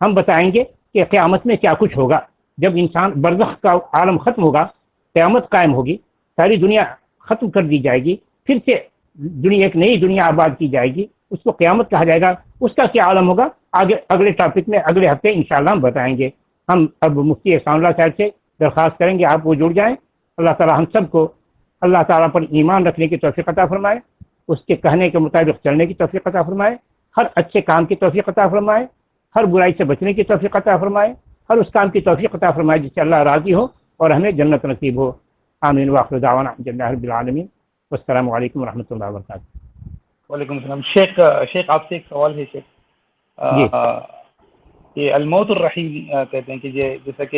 हम बताएंगे कि क़यामत में क्या कुछ होगा। जब इंसान बरज़ख का आलम ख़त्म होगा, क़यामत कायम होगी, सारी दुनिया ख़त्म कर दी जाएगी, फिर से दुनिया एक नई दुनिया आबाद की जाएगी, उसको क़यामत कहा जाएगा। उसका क्या आलम होगा आगे अगले टॉपिक में अगले हफ्ते इंशाअल्लाह हम बताएंगे। हम अब मुफ्ती एहसानुल्लाह साहब से दरख्वास्त करेंगे आप वो जुड़ जाएं। अल्लाह ताला हम सबको अल्लाह ताला पर ईमान रखने की तौफीक अता फरमाए, उसके कहने के मुताबिक चलने की तौफीक अता फरमाए, हर अच्छे काम की तौफीक अता फरमाए, हर बुराई से बचने की तौफीक अता फरमाए, हर उस काम की तौफीक अता फरमाए जिससे अल्लाह राज़ी हो और हमें जन्नत नसीब हो। आमीन व आखिर दावाना अल्हम्दुलिल्लाहि रब्बिल आलमीन। अस्सलामु अलैकुम व रहमतुल्लाहि व बरकातुहू। वालेकुम सलाम। शेख आपसे एक सवाल है शेख। ये अलमौतुर रहीम कहते हैं कि जैसा कि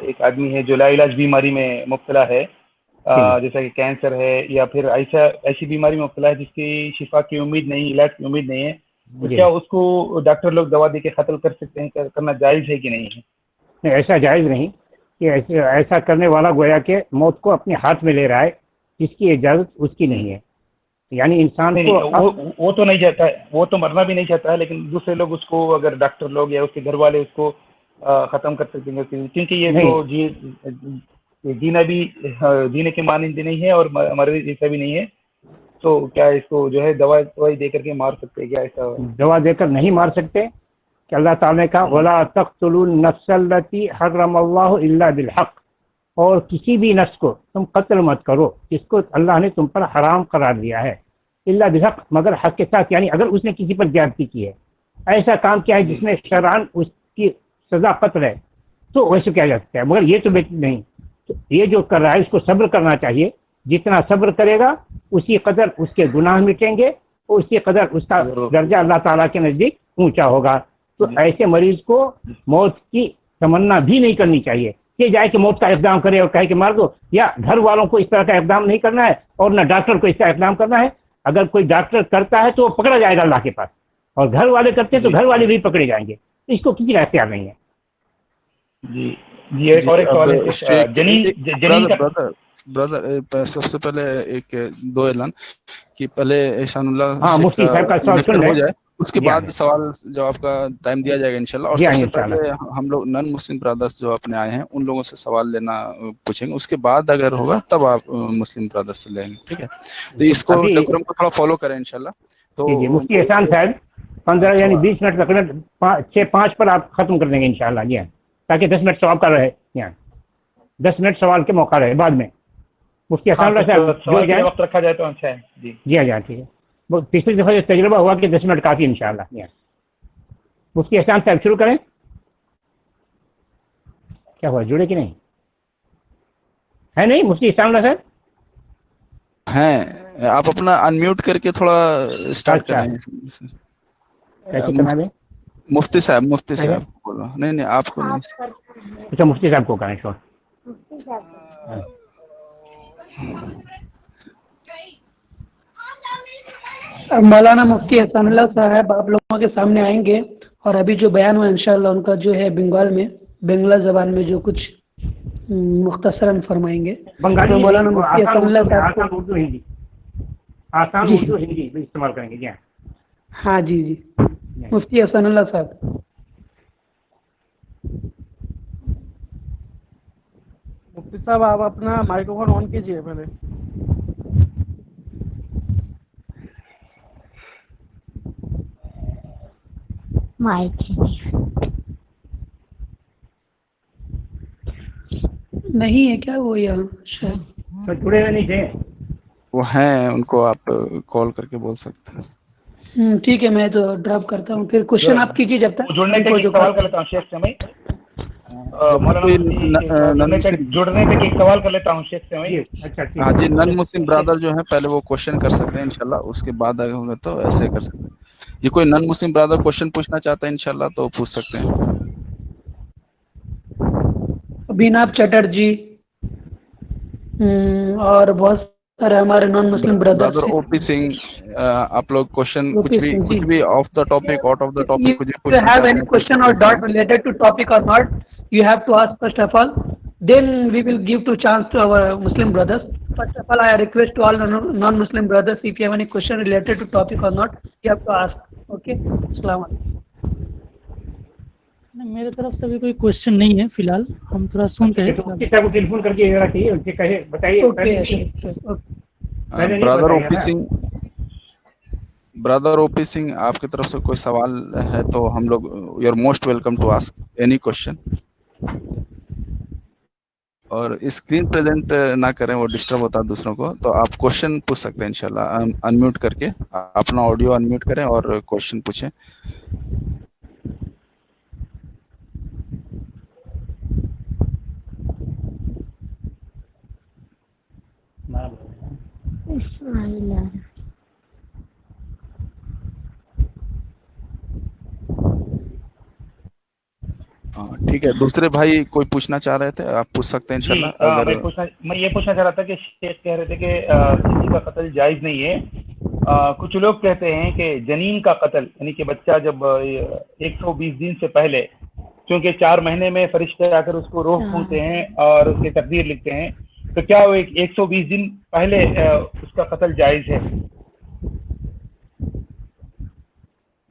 एक आदमी है जो लाइलाज बीमारी में मुब्तला है, जैसा कि कैंसर है या फिर ऐसी बीमारी में मुब्तला है जिसकी शिफा की उम्मीद नहीं, इलाज की उम्मीद नहीं है, तो क्या उसको डॉक्टर लोग दवा दे के कत्ल कर सकते हैं? करना जायज़ है कि नहीं है? नहीं, ऐसा जायज़ नहीं कि ऐसा करने वाला गोया के मौत को अपने हाथ में ले रहा है, जिसकी इजाज़त उसकी नहीं है। यानी इंसान को वो तो नहीं चाहता है, वो तो मरना भी नहीं चाहता है, लेकिन दूसरे लोग उसको, अगर डॉक्टर लोग या उसके घर वाले उसको ख़त्म कर सकते हैं, क्योंकि ये तो जीना भी जीने के मानंद नहीं है और मरने जैसा भी नहीं है। तो क्या इसको जो है दवाई दे करके मार सकते हैं? क्या ऐसा दवा देकर नहीं मार सकते कि अल्लाह ताला ने कहा वला तक़्तुलुन नफ्सल्लती हर्रमल्लाहु इल्ला बिलहक़, और किसी भी नफ्स को तुम कत्ल मत करो जिसको अल्लाह ने तुम पर हराम करार दिया है, इल्ला बिलहक़, मगर हक के साथ। यानी अगर उसने किसी पर ज्यादती की है, ऐसा काम किया है जिसमें शरअन उसकी सज़ा कत्ल है, तो वैसे किया जा सकता है, मगर ये तो नहीं। तो ये जो कर रहा है उसको सब्र करना चाहिए, जितना सब्र करेगा उसी कदर उसके गुनाह मिटेंगे, उसी कदर उसका दर्जा अल्लाह ताला के नज़दीक ऊंचा होगा। तो ऐसे मरीज को मौत की तमन्ना भी नहीं करनी चाहिए कि जाए कि मौत का इक़दाम करे और कहे कि मार दो, या घर वालों को इस तरह का इक़दाम नहीं करना है और न डॉक्टर को इसका इक़दाम करना है। अगर कोई डॉक्टर करता है तो वो पकड़ा जाएगा अल्लाह के पास, और घर वाले करते हैं तो घर वाले भी पकड़े जाएंगे। तो इसको किसी का इख्तियार नहीं है। जी एक और एक सवाल है ब्रदर, सबसे पहले एक दो ऐलान कि पहले एहसानुल्लाह मुफ्ती साहब का सवाल सुन हो जाए, उसके बाद सवाल जवाब का टाइम दिया जाएगा इंशाल्लाह। और सबसे पहले हम लोग नॉन मुस्लिम ब्रदर्स जो अपने आए हैं उन लोगों से सवाल लेना पूछेंगे, उसके बाद अगर होगा तब आप मुस्लिम ब्रदर्स से लेंगे, ठीक है? तो इसको डेकोरम को थोड़ा फॉलो करें इंशाल्लाह। तो मुफ्ती एहसान साहब 15 यानी 20 मिनट तकरीबन 6-5 पर आप खत्म कर देंगे इंशाल्लाह, जी, ताकि 10 मिनट सवाल का रहे, यहाँ 10 मिनट सवाल के मौका रहे बाद में। मुफ्ती एहसान साहब वक्त रखा जाए तो अच्छा है। जी हाँ, ठीक है। वो पिछली दफा जो तजुर्बा हुआ कि 10 मिनट काफी इंशाल्लाह। मुफ्ती एहसान साहब शुरू करें। क्या हुआ, जुड़े कि नहीं है? नहीं मुफ्ती एहसान साहब हैं, आप अपना अनम्यूट करके थोड़ा स्टार्ट करें। कैसे करना है? मुफ्ती साहब बोल रहा हूँ। नहीं आपको नहीं। अच्छा मुफ्ती साहब को करें शोर। मौलाना मुफ्ती हसनुल्लाह साहब आप लोगों के सामने आएंगे और अभी जो बयान हुआ इंशाअल्लाह उनका जो है बंगाल में बांग्ला जबान में जो कुछ मुख्तसरन फरमाएंगे। बंगाली तो मौलाना मुफ्ती हसनुल्लाह साहब आसान उर्दू हिंदी, आसान उर्दू हिंदी इस्तेमाल करेंगे जी। हाँ जी मुफ्ती हसनुल्लाह साहब। मुफ्ती साहब आप अपना माइक्रोफोन ऑन कीजिए पहले। माइक नहीं है क्या वो यहाँ शायद तो जुड़े हुए नहीं थे वो हैं, उनको आप कॉल करके बोल सकते हैं। ठीक है मैं तो ड्रॉप करता हूँ फिर क्वेश्चन आप कीजिए जब तक जुड़ने तक एक सवाल कर लेता हूँ शेख समय जुड़ने तक एक सवाल कर लेता हूँ शेख समय। अच्छा हाँ जी, नॉन मुस्लिम ब्रदर जो है पहले वो क्वेश्चन कर सकते हैं इंशाल्लाह, उसके बाद अगर होगा तो ऐसे कर सकते हैं। ये कोई नॉन मुस्लिम ब्रदर क्वेश्चन पूछना चाहता है इंशाल्लाह तो पूछ सकते हैं। बीनाब चटर्जी और बहुत सारे हमारे non Muslim brother OP Singh, आप लोग क्वेश्चन कुछ भी of the topic, out of the topic कुछ भी पूछ सकते हैं। हैव एनी क्वेश्चन और डॉट रिलेटेड टू टॉपिक और not you have to ask first of all, then we will give to chance to our Muslim brothers. First of all, I request to all non-Muslim brothers, if you have any question related to topic or not, you have to ask. Okay? Assalamu alaikum. मेरे तरफ से भी कोई question नहीं है फिलहाल, हम थोड़ा सुनते हैं। तो किसी को टेलीफोन करके जरा चाहिए उनसे कहे बताइए। ब्रदर ओपी सिंह आपकी तरफ से कोई सवाल है तो हम लोग you are most welcome to ask any question. और स्क्रीन प्रेजेंट ना करें, वो डिस्टर्ब होता है दूसरों को, तो आप क्वेश्चन पूछ सकते हैं इंशाल्लाह। अनम्यूट करके अपना ऑडियो अनम्यूट करें और क्वेश्चन पूछें। ठीक है, दूसरे भाई कोई पूछना चाह रहे थे, आप पूछ सकते हैं इंशाल्लाह। अगर मैं ये पूछना चाह रहा था कि शेख कह रहे थे कि किसी का कत्ल जायज नहीं है। कुछ लोग कहते हैं कि जनीन का कत्ल यानी कि बच्चा जब 120 दिन से पहले, क्योंकि 4 महीने में फरिश्ते आकर उसको रूह फूंकते हैं और उसकी तकदीर लिखते हैं, तो क्या वो 120 दिन पहले उसका कत्ल जायज है?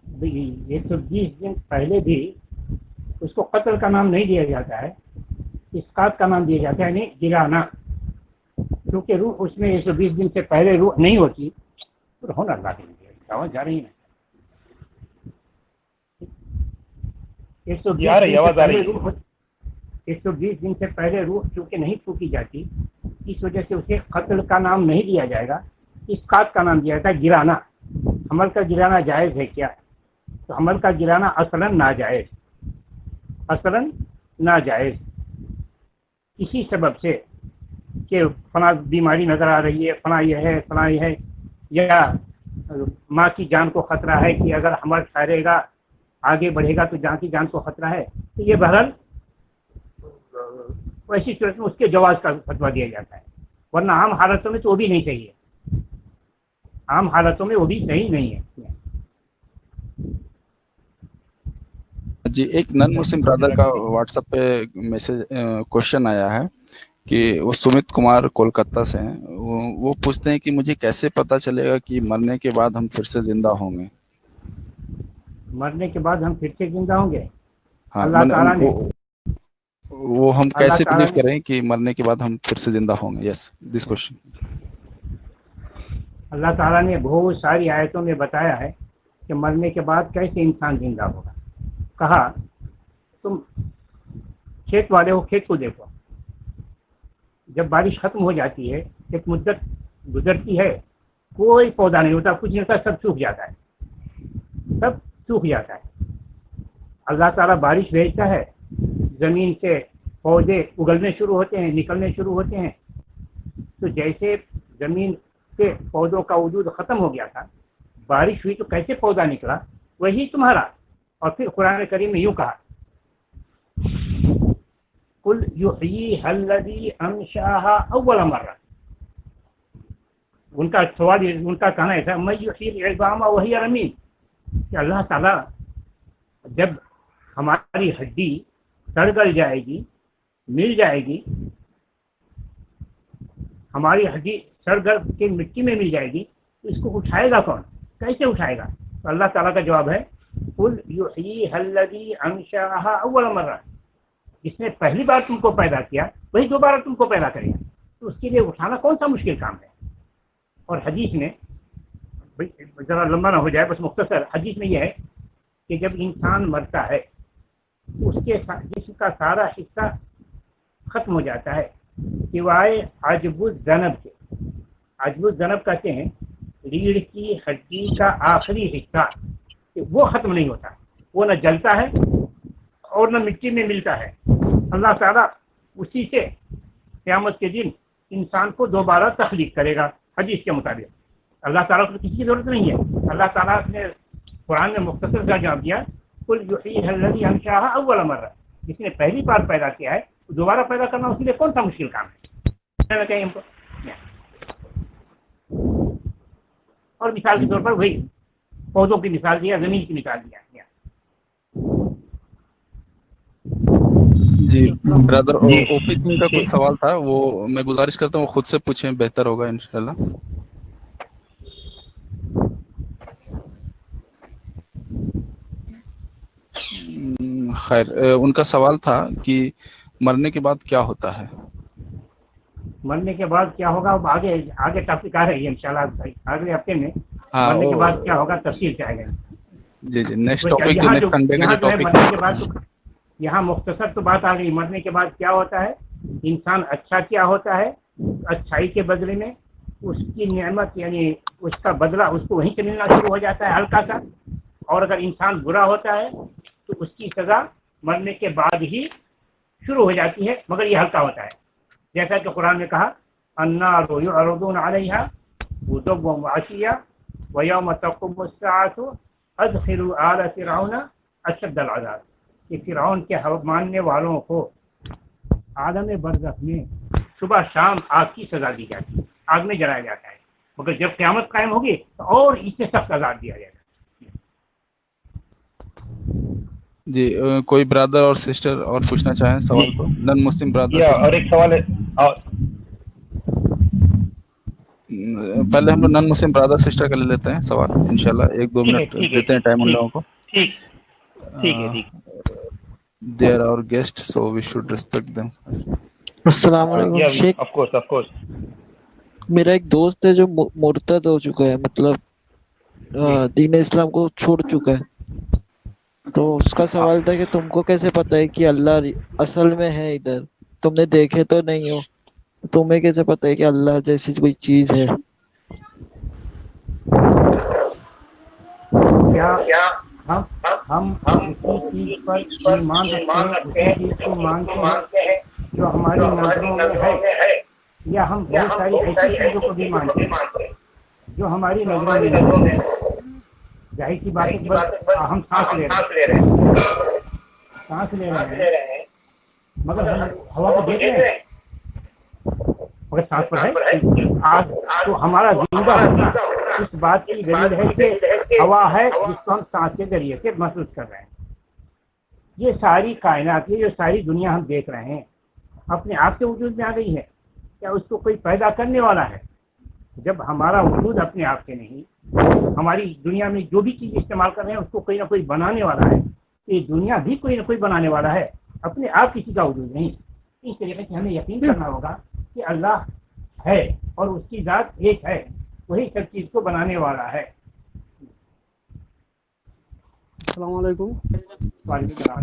120 दिन पहले भी उसको कत्ल का नाम नहीं दिया जाता है, इसकात का नाम दिया जाता है, यानी गिराना। क्योंकि रूह उसमें 120 दिन से पहले रूह नहीं होती, तो होना आवाज जा रही है। 120 दिन से पहले रूह चूंकि नहीं फूकी जाती, इस वजह से उसे कत्ल का नाम नहीं दिया जाएगा, इसकात का नाम दिया जाता है, गिराना। हमल का गिराना जायज़ है क्या? तो हमल का गिराना असलन नाजायज़, असलन नाजायज़। इसी सबब से कि फला बीमारी नज़र आ रही है, फला यह है, फला यह है, या माँ की जान को ख़तरा है कि अगर हमल ठहरेगा आगे बढ़ेगा तो जान की जान को ख़तरा है, तो ये बहरहाल वैसी सूरत में उसके जवाज़ का फतवा दिया जाता है। वरना आम हालतों में तो वो भी नहीं चाहिए, आम हालतों में वो भी सही नहीं है जी। एक नॉन मुस्लिम ब्रदर का व्हाट्सएप पे मैसेज क्वेश्चन आया है कि वो सुमित कुमार कोलकाता से हैं। वो पूछते हैं कि मुझे कैसे पता चलेगा कि मरने के बाद हम फिर से जिंदा होंगे? मरने के बाद हम फिर से जिंदा होंगे? हाँ, अल्लाह ताला ने वो हम कैसे बिलीव करें कि मरने के बाद हम फिर से जिंदा होंगे? Yes, this question. अल्लाह ताला ने बहुत सारी आयतों में बताया है कि मरने के बाद कैसे इंसान जिंदा होगा। कहा तुम खेत वाले हो, खेत को देखो, जब बारिश खत्म हो जाती है, एक मुद्दत गुजरती है, कोई पौधा नहीं होता, कुछ नहीं होता, सब सूख जाता है, सब सूख जाता है। अल्लाह ताला बारिश भेजता है, ज़मीन से पौधे उगलने शुरू होते हैं, निकलने शुरू होते हैं। तो जैसे ज़मीन से पौधों का वजूद ख़त्म हो गया था, बारिश हुई तो कैसे पौधा निकला, वही तुम्हारा اور پھر قرآن کریم میں یوں کہا قل یحییھا الذی انشأھا اول مرہ. ان کا سوال ان کا کہنا ہے تھا من یحیی العظام وہی رمیم، کہ اللہ تعالیٰ جب ہماری ہڈی سڑ گل جائے گی، مل جائے گی، ہماری ہڈی سڑ گل کے مٹی میں مل جائے گی، تو اس کو اٹھائے گا کون؟ کیسے اٹھائے گا؟ تو اللہ تعالیٰ کا جواب ہے قل یحییھا الذی انشأھا اول مرہ، جس نے پہلی بار تم کو پیدا کیا وہی دوبارہ تم کو پیدا کرے گا. تو اس کے لیے اٹھانا کون سا مشکل کام ہے؟ اور حدیث میں ذرا لمبا نہ ہو جائے، بس مختصر حدیث میں یہ ہے کہ جب انسان مرتا ہے اس کے جسم کا سارا حصہ ختم ہو جاتا ہے سوائے عجب الذنب کے. عجب الذنب کہتے ہیں ریڑھ کی ہڈی کا آخری حصہ، کہ وہ ختم نہیں ہوتا، وہ نہ جلتا ہے اور نہ مٹی میں ملتا ہے. اللہ تعالیٰ اسی سے قیامت کے دن انسان کو دوبارہ تخلیق کرے گا حدیث کے مطابق. اللہ تعالیٰ کو کسی کی ضرورت نہیں ہے. اللہ تعالیٰ نے قرآن میں مختصر کا جواب دیا قل یحییھا الذی انشأھا اول مرہ، جس نے پہلی بار پیدا کیا ہے دوبارہ پیدا کرنا اس کے لیے کون سا مشکل کام ہے؟ کہیں ہم کو. اور مثال کے طور پر وہی پودوں کی مثال دیا، زمین کی مثال دیا. جی برادر اوپی سنگھ کا کچھ سوال تھا، وہ میں گزارش کرتا ہوں خود سے پوچھیں، بہتر ہوگا انشاءاللہ. خیر، ان کا سوال تھا کہ مرنے کے بعد کیا ہوتا ہے؟ مرنے کے بعد کیا ہوگا اب آگے ٹاپک آ رہی ہے انشاءاللہ اگلے ہفتے میں. مرنے کے بعد کیا ہوگا تفصیل سے آئے گا. جی نیکسٹ ٹاپک جو نیکسٹ سنڈے کا جو ٹاپک مرنے کے بعد یہاں مختصر تو بات آ گئی. مرنے کے بعد کیا ہوتا ہے، انسان اچھا کیا ہوتا ہے، اچھائی کے بدلے میں اس کی نعمت یعنی اس کا بدلہ اس کو وہیں سے ملنا شروع ہو جاتا ہے ہلکا سا. اور اگر انسان برا ہوتا ہے تو اس کی سزا مرنے کے بعد ہی شروع ہو جاتی ہے، مگر یہ ہلکا ہوتا ہے. جیسا کہ قرآن نے کہا النار یعرضون علیہا غدوا وعشیا ویوم تقوم الساعۃ ادخلوا آل فرعون اشد العذاب، کہ فرعون کے ماننے والوں کو عالم برزخ میں صبح شام آگ کی سزا دی جاتی ہے، آگ میں جلایا جاتا ہے. مگر جب قیامت قائم ہوگی تو اور اس سے سخت عذاب دیا جائے گا. جی کوئی برادر اور سسٹر اور پوچھنا چاہیں سوال تو نن مسلم برادر؟ اور ایک سوال ہے، پہلے ہم لوگ نن مسلم برادر سسٹر کا لے لیتے ہیں سوال انشاءاللہ. 1-2 منٹ دیتے ہیں ٹائم ان لوگوں کو. They are our guests, so we should respect them. السلام علیکم شیخ. of course. میرا ایک دوست ہے جو مرتد ہو چکا ہے، مطلب دین اسلام کو چھوڑ چکا ہے. تو اس کا سوال تھا کہ تم کو کیسے پتہ ہے کہ اللہ اصل میں ہے ادھر؟ تم نے دیکھے تو نہیں ہو، تمہیں کیسے پتہ ہے کہ اللہ جیسی کوئی چیز ہے؟ کیا ہم اسی چیز پر ایمان رکھتے ہیں، اسی چیز کو مانتے ہیں جو ہماری نظروں میں ہے، یا ہم بہت ساری ایسی چیزوں کو بھی مانتے ہیں جو ہماری نظروں میں ہے؟ ظاہر سی بات ہے ہم سانس لے رہے ہیں مگر ہم ہوا کو دیکھ رہے ہیں، مگر سانس پر ہے. آج تو ہمارا زندہ ہونا اس بات کی دلیل ہے کہ ہوا ہے جس کو ہم سانس کے ذریعے سے محسوس کر رہے ہیں. یہ ساری کائنات، یہ جو ساری دنیا ہم دیکھ رہے ہیں اپنے آپ کے وجود میں آ گئی ہے، کیا اس کو کوئی پیدا کرنے والا ہے؟ جب ہمارا وجود اپنے آپ سے نہیں، ہماری دنیا میں جو بھی چیز استعمال کر رہے ہیں اس کو کوئی نہ کوئی بنانے والا ہے. یہ دنیا بھی کوئی نہ کوئی بنانے والا ہے، اپنے آپ کسی کا وجود نہیں. اس طریقے سے ہمیں یقین کرنا ہوگا کہ اللہ ہے اور اس کی ذات ایک ہے، وہی سب چیز کو بنانے والا ہے. السلام علیکم. وعلیکم السلام.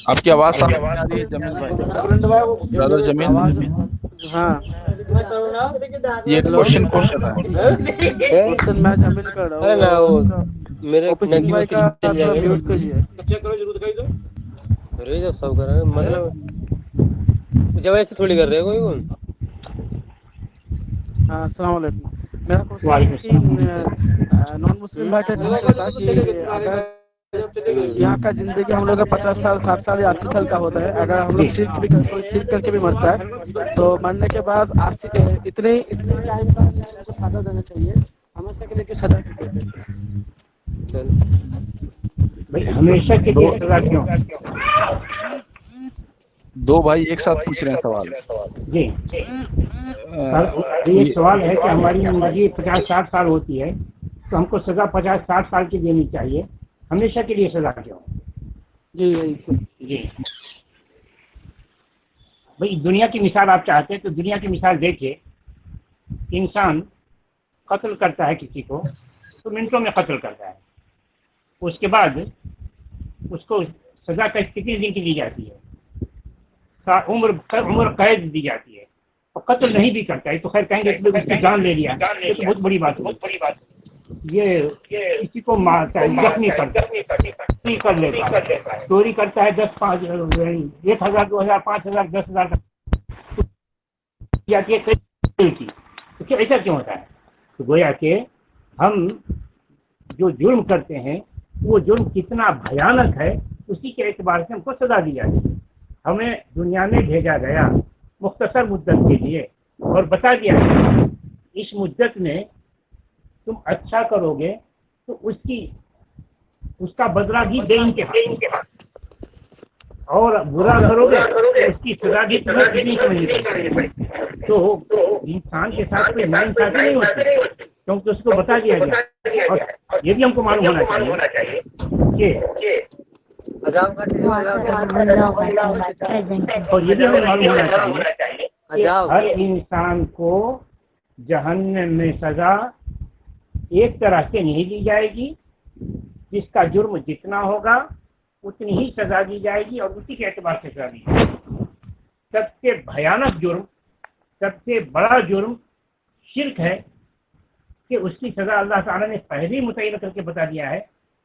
آپ کی آواز صاف آ رہی ہے جمیل بھائی، برادر جمیل. ہاں یہ کوشچن کون کر رہا ہے؟ کوشچن میں جمیل کر رہا ہوں. میرے بھائی کا میوٹ کریے. जब ऐसे थोड़ी कर रहे हो कोई को। अस्सलाम वालेकुम। मेरा क्वेश्चन है कि नॉन मुस्लिम भाई का पूछना था कि अगर यहाँ का जिंदगी हम लोग का 50 साल 60 साल या 80 साल का होता है, अगर हम लोग कोई शिरक करके भी मरता है तो मरने के बाद इतने टाइम का को सजा देना चाहिए, हमेशा के लिए क्यों सजा देते हैं? भाई हमेशा के लिए सजा क्यों? दो भाई एक साथ पूछ रहे हैं सवाल। जी सर, ये सवाल है कि हमारी जिंदगी 50-60 साल होती है तो हमको सजा 50-60 साल की देनी चाहिए, हमेशा के लिए सजा क्यों? जी भाई दुनिया की मिसाल आप चाहते हैं तो दुनिया की मिसाल देखिए। इंसान कत्ल करता है किसी को तो मिनटों में कत्ल करता है, उसके बाद उसको सजा कितने दिन की दी जाती है? उम्र कैद दी जाती है। और कत्ल नहीं भी करता है तो खैर कहेंगे कि उसकी जान ले लिया, ये तो बहुत बड़ी बात है। ये किसी को मारता है, जख्मी करता है, कर लेता है, चोरी करता है 10-5 1,000 2,000 5,000 10,000 जाती है की। तो क्या ऐसा क्यों होता है? तो गोया कि हम जो जुर्म करते हैं वो जुर्म कितना भयानक है उसी के एतबार से हमको सजा दी जाती है। हमें दुनिया में भेजा गया मुख्तसर मुद्दत के लिए और बता दिया गया इस मुद्दत में तुम अच्छा करोगे तो उसका बदला भी देंगे के बाद, और बुरा करोगे तो उसकी सजा भी तुम्हें देनी पड़ेगी। तो इंसान के साथ कोई नाइंसाफी नहीं होती क्योंकि उसको बता दिया गया। और ये भी हमको मालूम होना चाहिए कि और ये भी हमें मालूम होना चाहिए कि हर इंसान को जहन्नम में सजा एक तरह से नहीं दी जाएगी, जिसका जुर्म जितना होगा उतनी ही सजा दी जाएगी और उसी के एतबार से सजा दी जाएगी। सबसे भयानक जुर्म, सबसे बड़ा जुर्म शिर्क है कि उसकी सजा अल्लाह ताला ने पहले ही मुतय्यन करके बता दिया है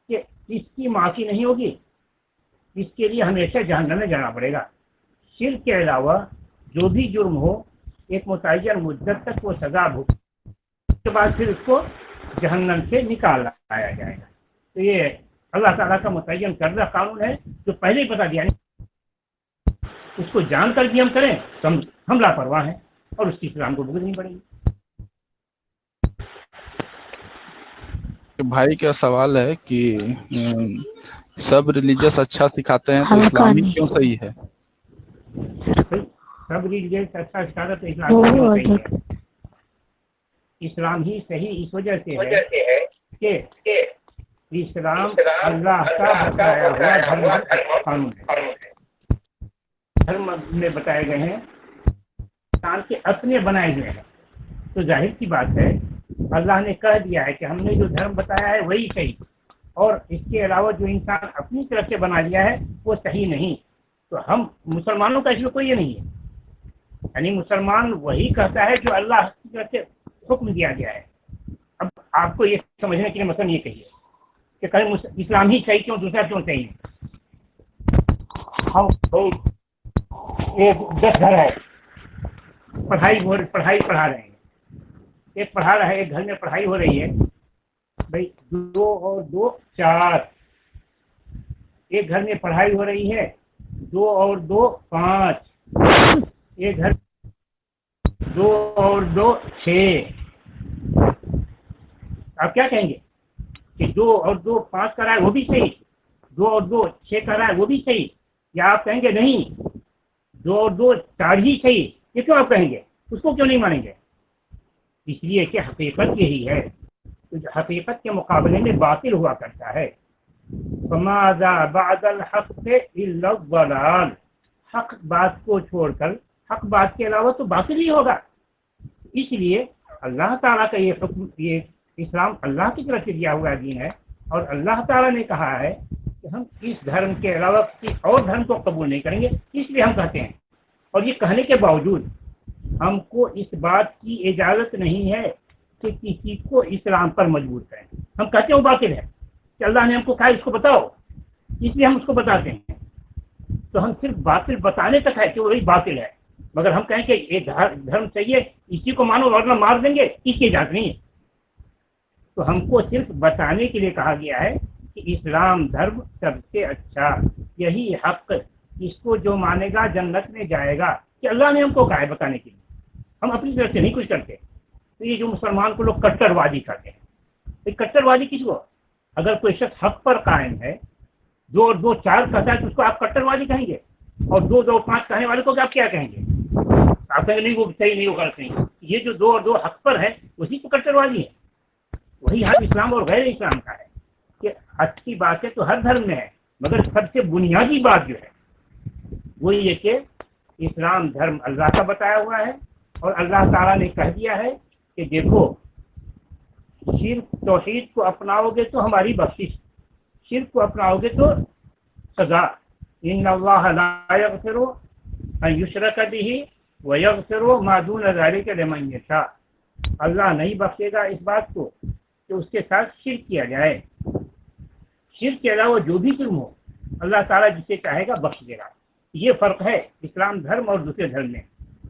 कि इसकी माफ़ी नहीं होगी, इसके लिए हमेशा जहन्नम में जाना पड़ेगा। शिर्क के अलावा जो भी जुर्म हो एक मुतय्यन मुद्दत तक वो सजा भुगत, उसके बाद फिर उसको जहन्नम से निकाल लाया जाएगा। तो ये अल्लाह ताला का मुतय्यन करदा कानून है जो पहले ही बता दिया। उसको जानकर भी हम करें तो हम लापरवाह हैं और उसकी सजा हमको भुगतनी पड़ेगी। भाई का सवाल है कि सब रिलीजियस अच्छा सिखाते हैं तो इस्लामी क्यों सही है? सब रिलीजियस अच्छा सिखाता तो इस्लाम क्यों सही है? इस्लाम ही सही इस वजह से है कि इस्लाम अल्लाह का बताया हुआ धर्म कानून है। धर्म में बताए गए हैं इंसान के अपने बनाए हुए हैं। तो जाहिर सी बात है अल्लाह ने कह दिया है कि हमने जो धर्म बताया है वही सही, और इसके अलावा जो इंसान अपनी तरफ से बना लिया है वो सही नहीं। तो हम मुसलमानों का इसमें कोई ये नहीं है, यानी मुसलमान वही कहता है जो अल्लाह की तरफ से हुक्म दिया गया है। अब आपको ये समझने के लिए मतलब ये कहिए कि कहीं इस्लाम ही सही क्यों, दूसरा क्यों सही है? हम एक 10 घर है, पढ़ाई पढ़ा रहे हैं, एक पढ़ा रहा है, एक घर में पढ़ाई हो रही है भाई, 2 और 2 4, एक घर में पढ़ाई हो रही है 2 और 2 5, एक घर 2 और 2 6। आप क्या कहेंगे कि 2 और 2 5 कर रहा है वो भी सही, 2 और 2 6 कर रहा है वो भी सही, या आप कहेंगे नहीं 2 और 2 4 ही सही? ये क्यों आप कहेंगे? उसको क्यों नहीं मानेंगे? इसलिए कि हकीकत यही है, तो हकीकत के मुकाबले में बातिल हुआ करता है। फमाज़ा बअदल हक़ इल्ला ज़लाल, हक बात को छोड़कर हक बात के अलावा तो बातिल ही होगा। इसलिए अल्लाह ताला का ये हुक्म, ये इस्लाम अल्लाह की तरफ से दिया हुआ दीन है, और अल्लाह ताला ने कहा है कि हम इस धर्म के अलावा किसी और धर्म को कबूल नहीं करेंगे। इसलिए हम कहते हैं, और ये कहने के बावजूद हमको इस बात की इजाज़त नहीं है कि किसी को इस्लाम पर मजबूर करें। हम कहते हैं वो बातिल है कि अल्लाह ने हमको कहा इसको बताओ, इसलिए हम उसको बताते हैं। तो हम सिर्फ बातिल बताने तक है कि वही बातिल है, मगर हम कहें कि ये धर्म चाहिए, इसी को मानो वरना मार देंगे, इसकी इजाजत नहीं है। तो हमको सिर्फ बताने के लिए कहा गया है कि इस्लाम धर्म सबसे अच्छा, यही हक, इसको जो मानेगा जन्नत में जाएगा। कि अल्लाह ने हमको कहा है बताने के लिए, हम अपनी तरफ से नहीं कुछ करते। तो ये जो मुसलमान को लोग कट्टरवादी कहते हैं, तो कट्टरवादी किसको? अगर कोई शख्स हक पर कायम है, 2 और 2 4 कहता है तो उसको आप कट्टरवादी कहेंगे, और 2 2 5 कहने वाले को आप क्या कहेंगे? आप कहेंगे नहीं वो सही नहीं, वो गलत नहीं। ये जो 2 और 2 हक पर है उसी को कट्टरवादी है। वही हक इस्लाम और गैर इस्लाम का है कि अच्छी बातें तो हर धर्म में है, मगर सबसे बुनियादी बात जो है वो ये कि इस्लाम धर्म अल्लाह का बताया हुआ है, और अल्लाह ताला ने कह दिया है कि देखो शिर्क तौहीद को अपनाओगे तो हमारी बख्शिश, शिर्क को अपनाओगे तो सजा। इन्नल्लाह ला यग़फ़िरु अन युश्रक बिही व यग़फ़िरु मा दून ज़ालिका लिमन यशा। अल्लाह नहीं बख्शेगा इस बात को कि उसके साथ शिर्क किया जाए। शिर्क के अलावा जो भी जुर्म हो अल्लाह ताला जिसे चाहेगा बख्श देगा। ये फर्क है इस्लाम धर्म और दूसरे धर्म में।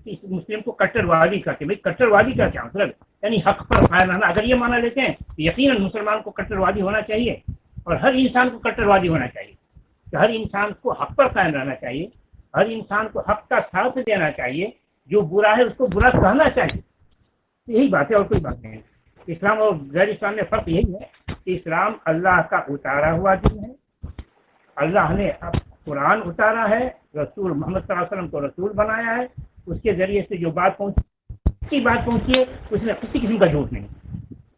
इस मुस्लिम को कट्टरवादी कहते हैं। भाई कट्टरवादी का क्या मतलब? यानी हक पर कायम रहना। अगर ये माना लेते हैं तो यकीनन मुसलमान को कट्टरवादी होना चाहिए, और हर इंसान को कट्टरवादी होना चाहिए। तो हर इंसान को हक पर कायम रहना चाहिए, हर इंसान को हक का साथ देना चाहिए, जो बुरा है उसको बुरा कहना चाहिए। यही बात है और कोई बात नहीं है। इस्लाम और गैर इस्लाम में फर्क यही है कि इस्लाम अल्लाह का उतारा हुआ दीन है। अल्लाह ने अब कुरान उतारा है, रसूल मोहम्मद सल्लल्लाहु अलैहि वसल्लम को रसूल बनाया है, उसके जरिए से जो बात पहुंची है उसमें किसी किस्म का झूठ नहीं।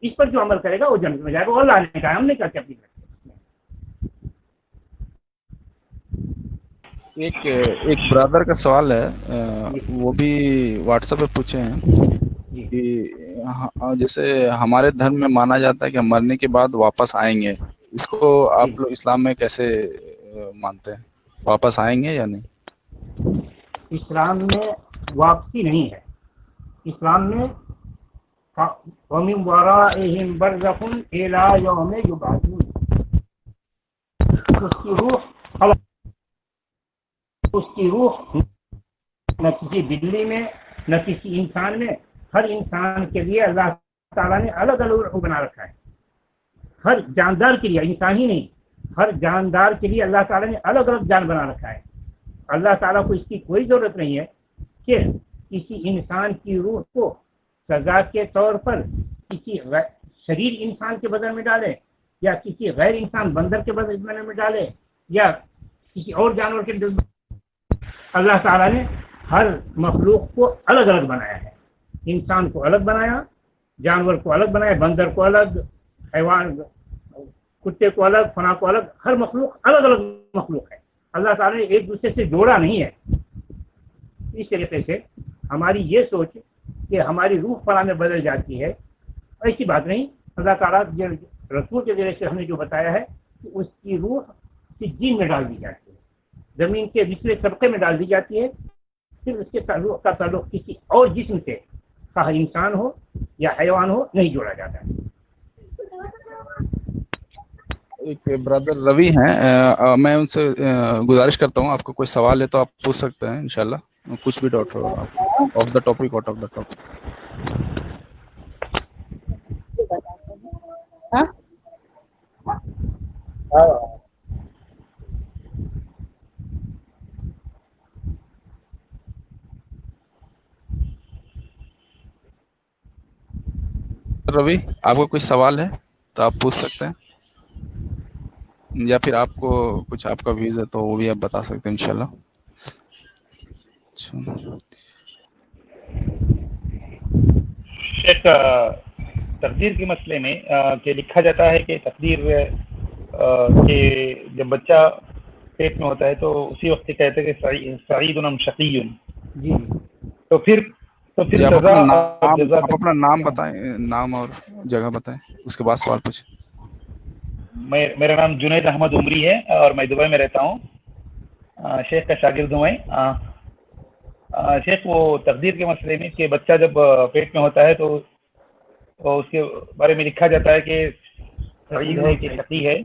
इस पर जो अमल करेगा वो जन्नत में जाएगा। और अल्लाह ने कहा, हम नहीं करते अपनी। एक ब्रदर का सवाल है, वो भी व्हाट्सएप पे पूछे हैं कि जैसे हमारे धर्म में माना जाता है कि मरने के बाद वापस आएंगे, इसको आप लोग इस्लाम में कैसे मानते हैं? वापस आएंगे या नहीं? इस्लाम में वापसी नहीं है। इस्लाम में वमिन वराइहिम बरज़खुन इला यौम युबअसून, उसकी रूह न किसी बिल्ली में न किसी इंसान में, हर इंसान के लिए अल्लाह ताला ने अलग अलग रूह बना रखा है। हर जानदार के लिए, इंसान ही नहीं, हर जानदार के लिए अल्लाह ताला ने अलग अलग जान बना रखा है। अल्लाह ताला को इसकी कोई ज़रूरत नहीं है कि किसी इंसान की रूह को सजा के तौर पर किसी शरीर इंसान के बदन में डाले, या किसी गैर इंसान बंदर के बदन में डाले, या किसी और जानवर के। अल्लाह ताला ने हर मखलूक को अलग अलग बनाया है। इंसान को अलग बनाया, जानवर को अलग बनाया, बंदर को अलग, हैवान कुत्ते को अलग, फना को अलग, हर मखलूक अलग अलग मखलूक है। अल्लाह ताला ने एक दूसरे से जोड़ा नहीं है। इस तरीके से हमारी ये सोच कि हमारी रूह फना में बदल जाती है, ऐसी बात नहीं। अल्लाह ताला रसूल के जरिए से हमने जो बताया है कि उसकी रूह सिज्जीन में डाल दी जाती है, जमीन के निचले तबके में डाल दी जाती है, फिर उसके ताल्लुक का ताल्लुक किसी और जिस्म से, चाहे इंसान हो या हैवान हो, नहीं जोड़ा जाता है। एक ब्रदर रवि हैं, मैं उनसे गुजारिश करता हूँ, आपको कोई सवाल है तो आप पूछ सकते हैं इंशाल्लाह, कुछ भी डाउट हो आपको, of the topic, out of the topic. Ravi, आपको कोई सवाल है तो आप पूछ सकते हैं, या फिर आपको कुछ आपका व्यूज है तो वो भी आप बता सकते हैं इंशाल्लाह। शेख, तकदीर के मसले में कि लिखा जाता है कि तकदीर के जब बच्चा पेट में होता है तो उसी वक्त कहते हैं कि सईदुन अम शकीयुन। जी, तो फिर आप अपना नाम बताएं, नाम और जगह बताएं, उसके बाद सवाल पूछें। मेरा नाम जुनैद अहमद उमरी है और मैं दुबई में रहता हूँ। शेख का शागिर्द हूँ मैं। शेख, वो तकदीर के मसले में कि बच्चा जब पेट में होता है तो उसके बारे में लिखा जाता है कि सईद है कि शकी है,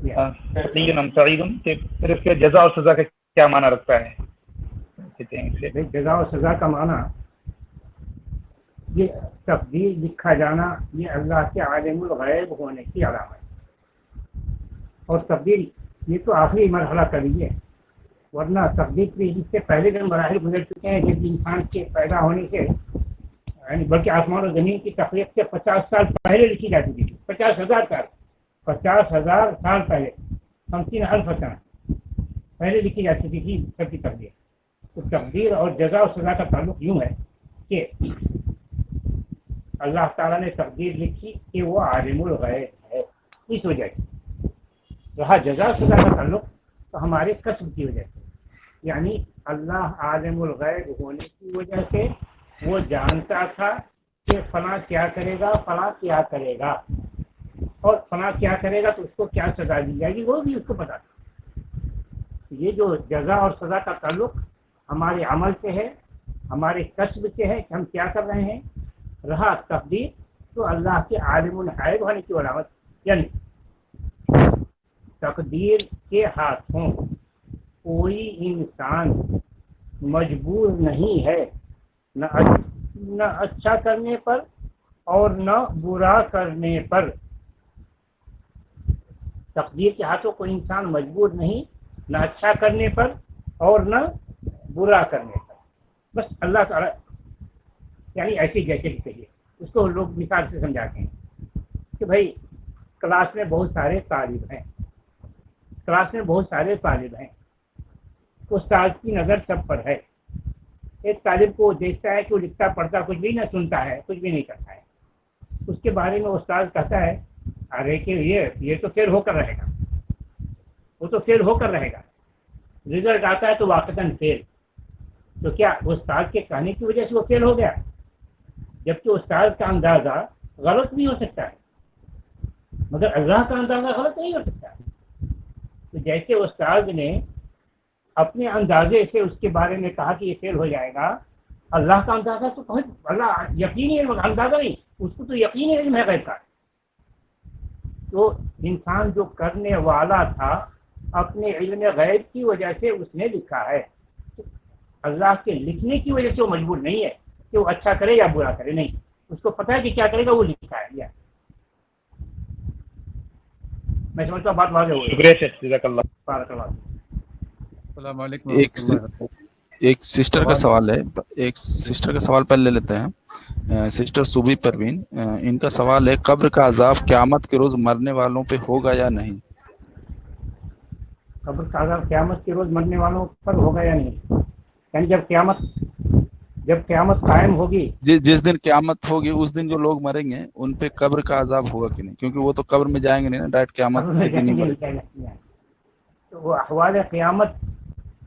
सईदुन अम सईदुन, फिर उसके जज़ा और सज़ा का क्या माना रखता है? देते हैं इसे। भाई जजा और सजा का माना ये तकदीर लिखा जाना, ये अल्लाह के आलिमुल गैब होने की अलामत है। और तकदीर ये तो आखिरी मरहला कर लीजिए, वरना तकदीर के इससे पहले जो मराहल गुजर चुके हैं, जब इंसान के पैदा होने से यानी बल्कि आसमान और ज़मीन की तखलीक से 50 साल पहले लिखी जा चुकी थी। 50,000 साल, 50,000 साल पहले, 50,000 सना पहले लिखी जा चुकी थी सबकी तकदीर। तो तकदीर और जज़ा और सज़ा का ताल्लुक यूँ है कि अल्लाह ताला ने तकदीर लिखी कि वो आलिमुल गैब है, इस वजह से। रहा जज़ा सज़ा का ताल्लुक तो हमारे कसब की वजह से, यानी अल्लाह आलिमुल गैब होने की वजह से वो जानता था कि फला क्या करेगा, फला क्या करेगा, और फला क्या करेगा तो उसको क्या सजा दी जाएगी, वो भी उसको पता था। ये जो जज़ा और सज़ा का ताल्लुक हमारे अमल से है, हमारे कसब से है कि हम क्या कर रहे हैं। रहा तकदीर तो अल्लाह के आलिमुल गैब होने की अलामत, यानी तकदीर के हाथों कोई इंसान मजबूर नहीं है, न अच्छा करने पर और न बुरा करने पर। तकदीर के हाथों कोई इंसान मजबूर नहीं, न अच्छा करने पर और न बुरा करने पर। बस अल्लाह ताला यानी ऐसे जैसे भी कहिए, उसको लोग मिसाल से समझाते हैं कि भाई क्लास में बहुत सारे तालिब हैं, क्लास में बहुत सारे तालिब हैं, उस्ताद की नज़र सब पर है। एक तालिब को देखता है कि वो लिखता पढ़ता कुछ भी ना, सुनता है कुछ भी नहीं करता है, उसके बारे में उस्ताद कहता है अरे कि ये तो फेल होकर रहेगा, वो तो फेल होकर रहेगा। रिजल्ट आता है तो वाक़तन फेल। तो क्या उस्ताद के कहने की वजह से वो फेल हो गया? जबकि उस्ताद का अंदाज़ा गलत भी हो सकता है, मगर अल्लाह का अंदाज़ा गलत नहीं हो सकता। तो जैसे उस्ताद ने अपने अंदाजे से उसके बारे में कहा कि ये फेल हो जाएगा, अल्लाह का अंदाज़ा तो कहीं अल्लाह यकीनी अंदाज़ा नहीं, उसको तो यकीनी इल्म है गैब का। तो इंसान जो करने वाला था अपने इल्म गैब की वजह से उसने लिखा है, तो अल्लाह के लिखने की वजह से वो मजबूर नहीं है कि वो अच्छा करे या बुरा करे, नहीं, उसको पता है कि क्या करेगा, वो लिखा है। या मैं समझता हूँ बात वाज़ेह हो गई। शुक्रिया शेख, जज़ाकल्लाह। बारकल्लाह। एक सिस्टर का सवाल है, एक सिस्टर का सवाल पहले ले लेते हैं। सिस्टर सुबी परवीन, इनका सवाल है कब्र का अजाब क़यामत के रोज मरने वालों पे होगा या नहीं? कब्र का अजाब क़यामत के रोज मरने वालों पर होगा या नहीं, यानी जब क़यामत कायम होगी, जिस दिन क़यामत होगी उस दिन जो लोग मरेंगे उन पे कब्र का अजाब होगा कि नहीं? क्योंकि वो तो कब्र में जाएंगे नहीं ना, डायरेक्ट क़यामत के दिन ही मरेंगे। तो वो अहवाल क़यामत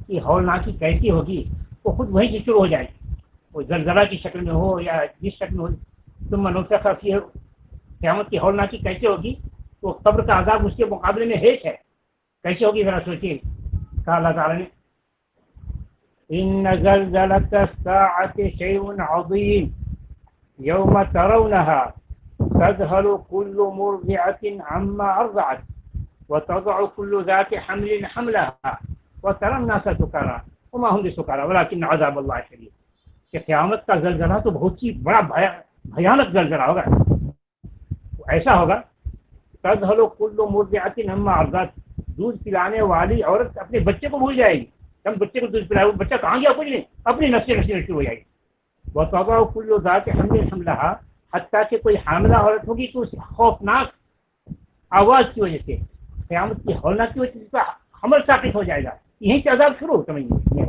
की हौलनाकी कैसी होगी, वो खुद वहीं से शुरू हो जाएगी, वो जलजला की शक्ल में हो या जिस शक्ल में हो। तुम मनुष्य की क़यामत की हौलनाकी कैसे होगी, तो कब्र का अजाब उसके मुकाबले में हेच है, कैसे होगी जरा सोचिए। कहा अल्लाह ताला ने इन्न ज़लज़लतस्साअति शैउन अज़ीम यौम तरौनहा तज़हलु कुल्लु मुर्दिअतिन अम्मा अर्ज़अत व तज़अु कुल्लु ज़ाति हम्लिन हम्लहा व तरा अन्नास सुकारा वमा हुम बिसुकारा वलाकिन अज़ाबल्लाहि शदीद। कि क़यामत का ज़लज़ला तो बहुत ही बड़ा भयानक ज़लज़ला होगा। ऐसा होगा तज़हलु कुल्लु मुर्दिअतिन अम्मा अर्ज़अत, दूध पिलाने वाली औरत अपने बच्चे को भूल जाएगी। हम बच्चे को दूध पिलाए, बच्चा कहाँ गया कुछ नहीं, अपनी नस्लें शुरू हो जाएगी। वह तज़अु कुल्लु ज़ाति हम्लिन हम्लहा, हत्ता कि कोई हामिला औरत होगी तो उस खौफनाक आवाज़ की वजह से, क़यामत की हौलनाक की वजह से उसका हमल साकित हो जाएगा। यहीं से अज़ाब शुरू समझिए।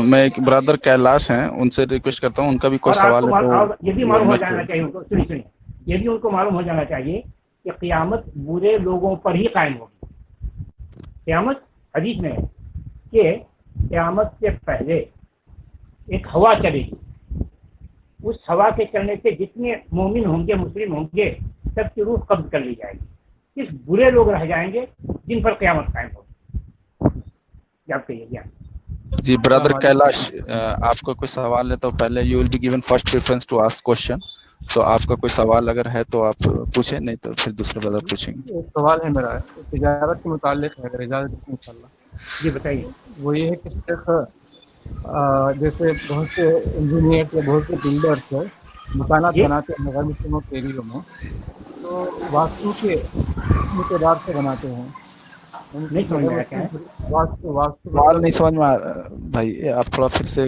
मैं एक ब्रदर कैलाश हैं, उनसे रिक्वेस्ट करता हूँ, उनका भी कोई सवाल है तो ये भी मालूम हो जाना चाहिए उनको, सुनिए, ये भी उनको मालूम हो जाना चाहिए कि क़यामत बुरे लोगों पर ही कायम होगी। क़यामत हदीस में है कि क़यामत से पहले एक हवा चलेगी, उस हवा के चलने से जितने मोमिन होंगे, मुस्लिम होंगे, सबकी रूह कब्ज़ कर ली जाएगी। किस बुरे लोग रह जाएंगे जिन पर क़यामत कायम होगी। आप कहिए क्या? जी ब्रदर कैलाश, आपका कोई सवाल है तो पहले you will be given first preference to ask question. तो आपका कोई सवाल अगर है तो आप पूछें, नहीं तो फिर दूसरे ब्रदर पूछेंगे। एक सवाल है मेरा, तिजारत के मुताल्लिक है, इजाज़त इंशाल्लाह। جی بتائیے. وہ یہ ہے کہ شیخ جیسے بہت سے انجینئر یا بہت سے بلڈرس ہے مکانات بناتے ہیں غیر مسلموں کے ایریوں میں، تو واستو کے اعتبار سے بناتے ہیں. نہیں سمجھ میں آیا کیا ہے واستو سوال نہیں سمجھ میں آ رہا بھائی، آپ تھوڑا پھر سے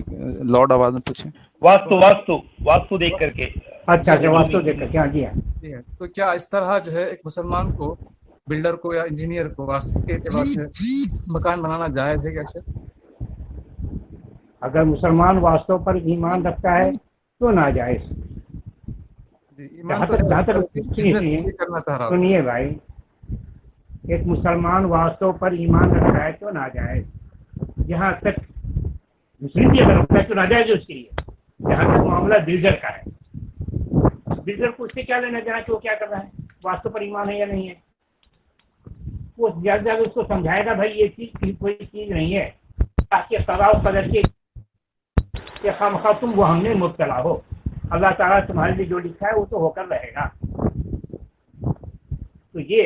لاؤڈ آواز میں پوچھیں. واسطو دیکھ کر کے. اچھا واسطو دیکھ کر کے. ہاں جی ہاں. تو کیا اس طرح جو ہے ایک مسلمان کو، بلڈر کو یا انجینئر کو واسطو کے اعتبار سے مکان بنانا جائز ہے کیا شیخ؟ اگر مسلمان واسطوں پر ایمان رکھتا ہے تو ناجائز. سنیے بھائی، ایک مسلمان واسطوں پر ایمان رکھتا ہے تو ناجائز. جہاں تک مسلم بھی اگر رکھتا ہے تو ناجائز ہے اس کے لیے. جہاں تک معاملہ بلڈر کا ہے، بلڈر کو اس سے کیا لینا دینا کہ وہ کیا کر رہا ہے، واسطوں پر ایمان ہے یا نہیں ہے. وہ زیادہ زیادہ اس کو سمجھائے گا بھائی یہ چیز کوئی چیز نہیں ہے، تاکہ قضاء و قدر کے خواہ تم وہ ہم نے مبتلا ہو. اللہ تعالیٰ تمہارے لیے جو لکھا ہے وہ تو ہو کر رہے گا. تو یہ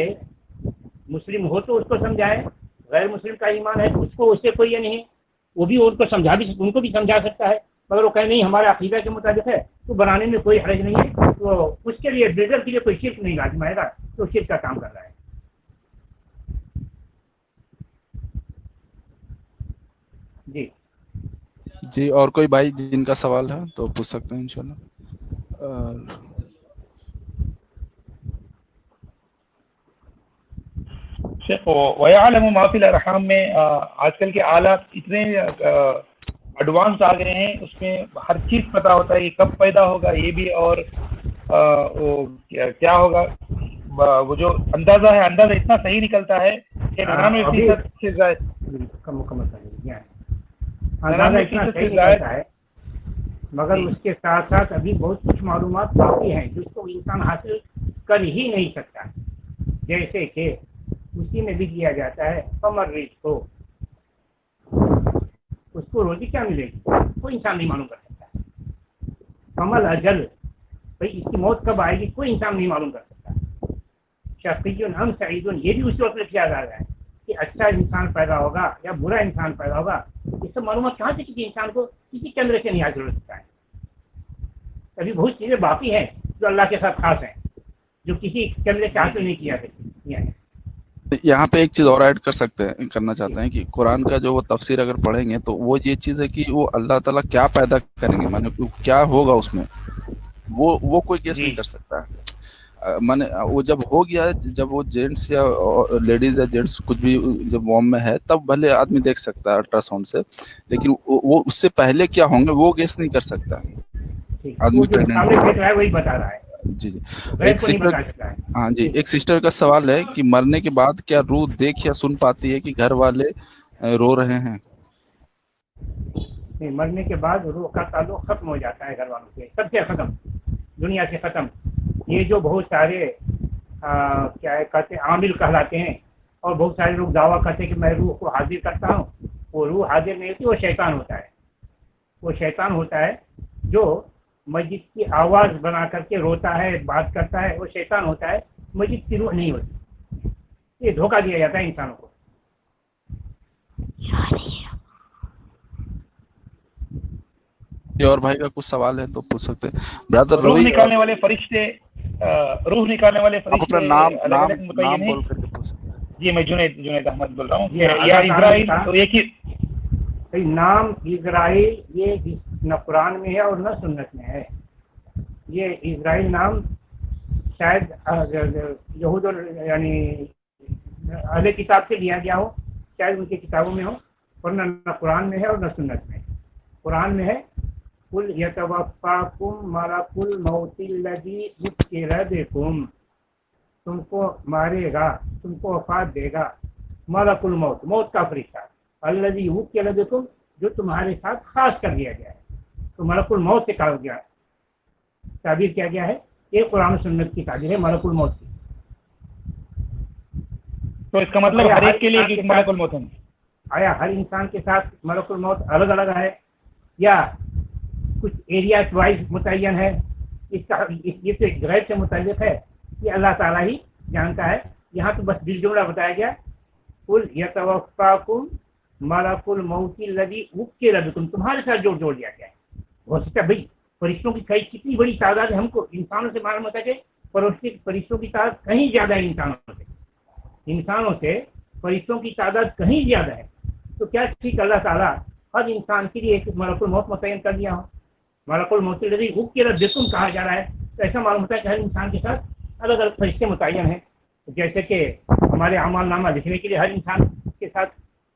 مسلم ہو تو اس کو سمجھائے، غیر مسلم کا ایمان ہے تو اس کو اس سے کوئی یہ نہیں، وہ بھی ان کو ان کو بھی سمجھا سکتا ہے. مگر وہ کہیں نہیں ہمارے عقیدہ کے مطابق ہے تو بنانے میں کوئی حرج نہیں ہے، تو اس کے لیے بلڈر کے لیے کوئی شرک نہیں لازم آئے گا، تو شرک کا کام کر رہا ہے. جی جی اور کوئی بھائی جن کا سوال ہے تو پوچھ سکتے ہیں انشاءاللہ. شیخ وَيَعْلَمُ مَا فِي الْأَرْحَامِ میں آج کل کے آلات اتنے ایڈوانس آ گئے ہیں، اس میں ہر چیز پتہ ہوتا ہے کہ کب پیدا ہوگا یہ بھی، اور کیا ہوگا. وہ جو اندازہ ہے، اندازہ اتنا صحیح نکلتا ہے کہ 99% سے زائد ہے. مگر اس کے ساتھ ساتھ ابھی بہت کچھ معلومات باقی ہیں جس کو انسان حاصل کر ہی نہیں سکتا. جیسے کہ اسی میں بھی کیا جاتا ہے قمر رزق کو، اس کو روزی کیا ملے گی کوئی انسان نہیں معلوم کر سکتا. کمل اجل، بھائی اس کی موت کب آئے گی کوئی انسان نہیں معلوم کر سکتا. شقیٌ ام سعید، یہ بھی اسی وقت کیا جا رہا ہے کہ اچھا انسان پیدا ہوگا یا برا انسان پیدا ہوگا. یہ سب معلومات کہاں سے کسی انسان کو کسی کیمرے سے نہیں حاصل ہو سکتا ہے. ابھی بہت چیزیں باقی ہیں جو اللہ کے ساتھ خاص ہیں، جو کسی کیمرے سے حاصل نہیں کیا سکتی. یہاں پہ ایک چیز اور ایڈ کرنا چاہتے ہیں کہ قرآن کا جو وہ تفسیر اگر پڑھیں گے تو وہ یہ چیز ہے کہ وہ اللہ تعالیٰ کیا پیدا کریں گے، مانے کیا ہوگا اس میں، وہ کوئی گیس نہیں کر سکتا. مانے وہ جب ہو گیا، جب وہ جینٹس یا لیڈیز یا جینٹس کچھ بھی جب وارم میں ہے تب بھلے آدمی دیکھ سکتا ہے الٹرا ساؤنڈ سے، لیکن وہ اس سے پہلے کیا ہوں گے وہ گیس نہیں کر سکتا آدمی. وہی بتا رہا ہے. جی ایک سسٹر، ہاں جی ایک سسٹر کا سوال ہے کہ مرنے کے بعد کیا روح دیکھ یا سن پاتی ہے کہ گھر والے رو رہے ہیں؟ مرنے کے بعد روح کا تعلق ختم ہو جاتا ہے گھر والوں سے، سب سے ختم، دنیا سے ختم. یہ جو بہت سارے کیا کہتے ہیں عامل کہلاتے ہیں، اور بہت سارے لوگ دعویٰ کرتے ہیں کہ میں روح کو حاضر کرتا ہوں، وہ روح حاضر نہیں ہوتی، وہ شیطان ہوتا ہے. وہ شیطان ہوتا ہے جو مسجد کی آواز بنا کر کے روتا ہے، بات کرتا ہے، وہ شیطان ہوتا ہے، مسجد کی روح نہیں ہوتی. یہ دھوکہ دیا جاتا ہے انسانوں کو. اور بھائی کا کچھ سوال ہے تو پوچھ سکتے ہیں. روح نکالنے والے فرشتے، روح نکالنے والے فرشتے نام بول کر کے پوچھ سکتے ہیں. جی میں جنید احمد بول رہا ہوں. یا اسرائیل، تو ایک ہی نام اسرائیل یہ نہ قرآن میں ہے اور نہ سنت میں ہے. یہ اسرائیل نام شاید یہود یعنی اہل کتاب سے لیا گیا ہو، شاید ان کی کتابوں میں ہو، اور نہ قرآن میں ہے اور نہ سنت میں. قرآن میں ہے قل یتوفاکم ملک الموت الذی وکل بکم، تم کو مارے گا، تم کو وفات دے گا ملک الموت، موت کا فرشتہ، الذی وکل بکم، جو تمہارے ساتھ خاص کر دیا گیا ہے. تو ملک الموت سے کہا گیا، تعبیر کیا گیا ہے، یہ قرآن و سنت کی تعبیر ہے ملک الموت کی. تو اس کا مطلب ہر ایک کے لیے ایک ملک الموت ہے. آیا ہر انسان کے ساتھ ملک الموت الگ الگ ہے یا کچھ ایریاز وائز متعین ہے؟ اس کا یہ تو ایک غیب سے متعلق ہے، یہ اللہ تعالیٰ ہی جانتا ہے. یہاں تو بس بالجملہ بتایا گیا قل یتوفاکم मलकुल मौती लदी वुक्किल बिकुम, तुम्हारे साथ जोड़ दिया गया है। हो सकता है भाई फरिश्तों की कितनी बड़ी तादाद है, हमको इंसानों से मालूम होता है कि फरिश्तों की तादाद कहीं ज़्यादा है इंसानों से फरिश्तों की तादाद कहीं ज़्यादा है। तो क्या ठीक अल्लाह ताला हर इंसान के लिए एक मलकुल मौत मुतय्यन कर दिया हो। मलकुल मौत लदी वुक्किल बिकुम कहा जा रहा है, तो ऐसा मालूम होता है कि हर इंसान के साथ अलग अलग फरिश्ते मुतय्यन हैं। जैसे कि हमारे अमाल नामा लिखने के लिए हर इंसान के साथ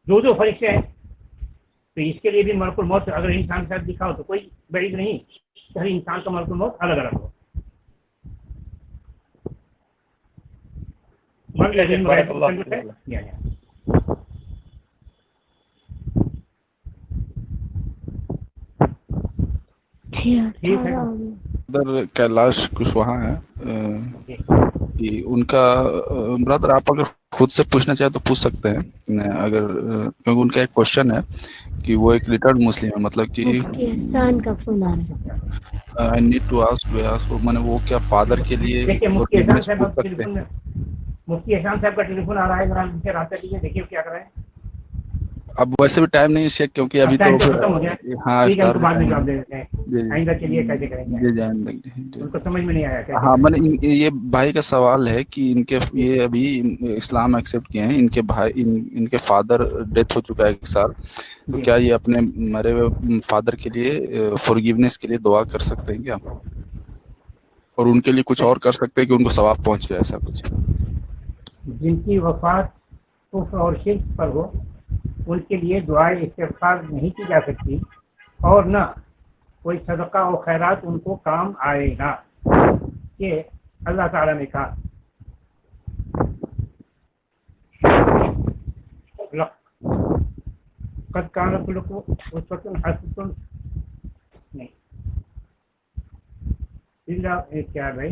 दो फरिश्ते हैं, तो इसके लिए भी मलकुल मौत अगर इंसान के साथ लिखा हो तो कोई बड़ी नहीं, हर इंसान का मलकुल मौत अलग अलग हो। उधर कैलाश कुशवाहा है कि उनका ब्रदर आप अगर खुद से पूछना चाहे तो पूछ सकते हैं, अगर क्योंकि उनका एक क्वेश्चन है कि वो एक रिटर्न मुस्लिम है, मतलब कि आई नीड टू आस्क मैंने वो क्या फादर के लिए मुफ्ती एहसान साहब का टेलीफोन आ रहा है, जरा उनसे रास्ता कीजिए, देखिए क्या कर रहे हैं। अब वैसे भी टाइम नहीं है शेख, क्योंकि अभी तो खत्म हो गया। हाँ ठीक है, बाद में जवाब दे देते हैं, जी आइंदा के लिए कैसे करेंगे, जी उनको समझ में नहीं आया कैसे। हाँ, मैंने ये भाई का सवाल है कि इनके ये अभी इस्लाम एक्सेप्ट किए हैं, इनके भाई इनके फादर डेथ हो चुका है 1 साल, तो क्या ये अपने मरे हुए फादर के लिए फॉरगिवनेस के लिए दुआ कर सकते हैं क्या, और उनके लिए कुछ और कर सकते हैं कि उनको सवाब पहुंच जाए, ऐसा कुछ? जिनकी वफात कुफ्र और शिर्क पर हो उनके लिए दुआए इस्तिग़फ़ार नहीं की जा सकती, और न कोई सदका और खैरात उनको काम आएगा। ये अल्लाह ताला ने कहा क़द कान लकुम उसवतुन हसनतुन, नहीं क्या भाई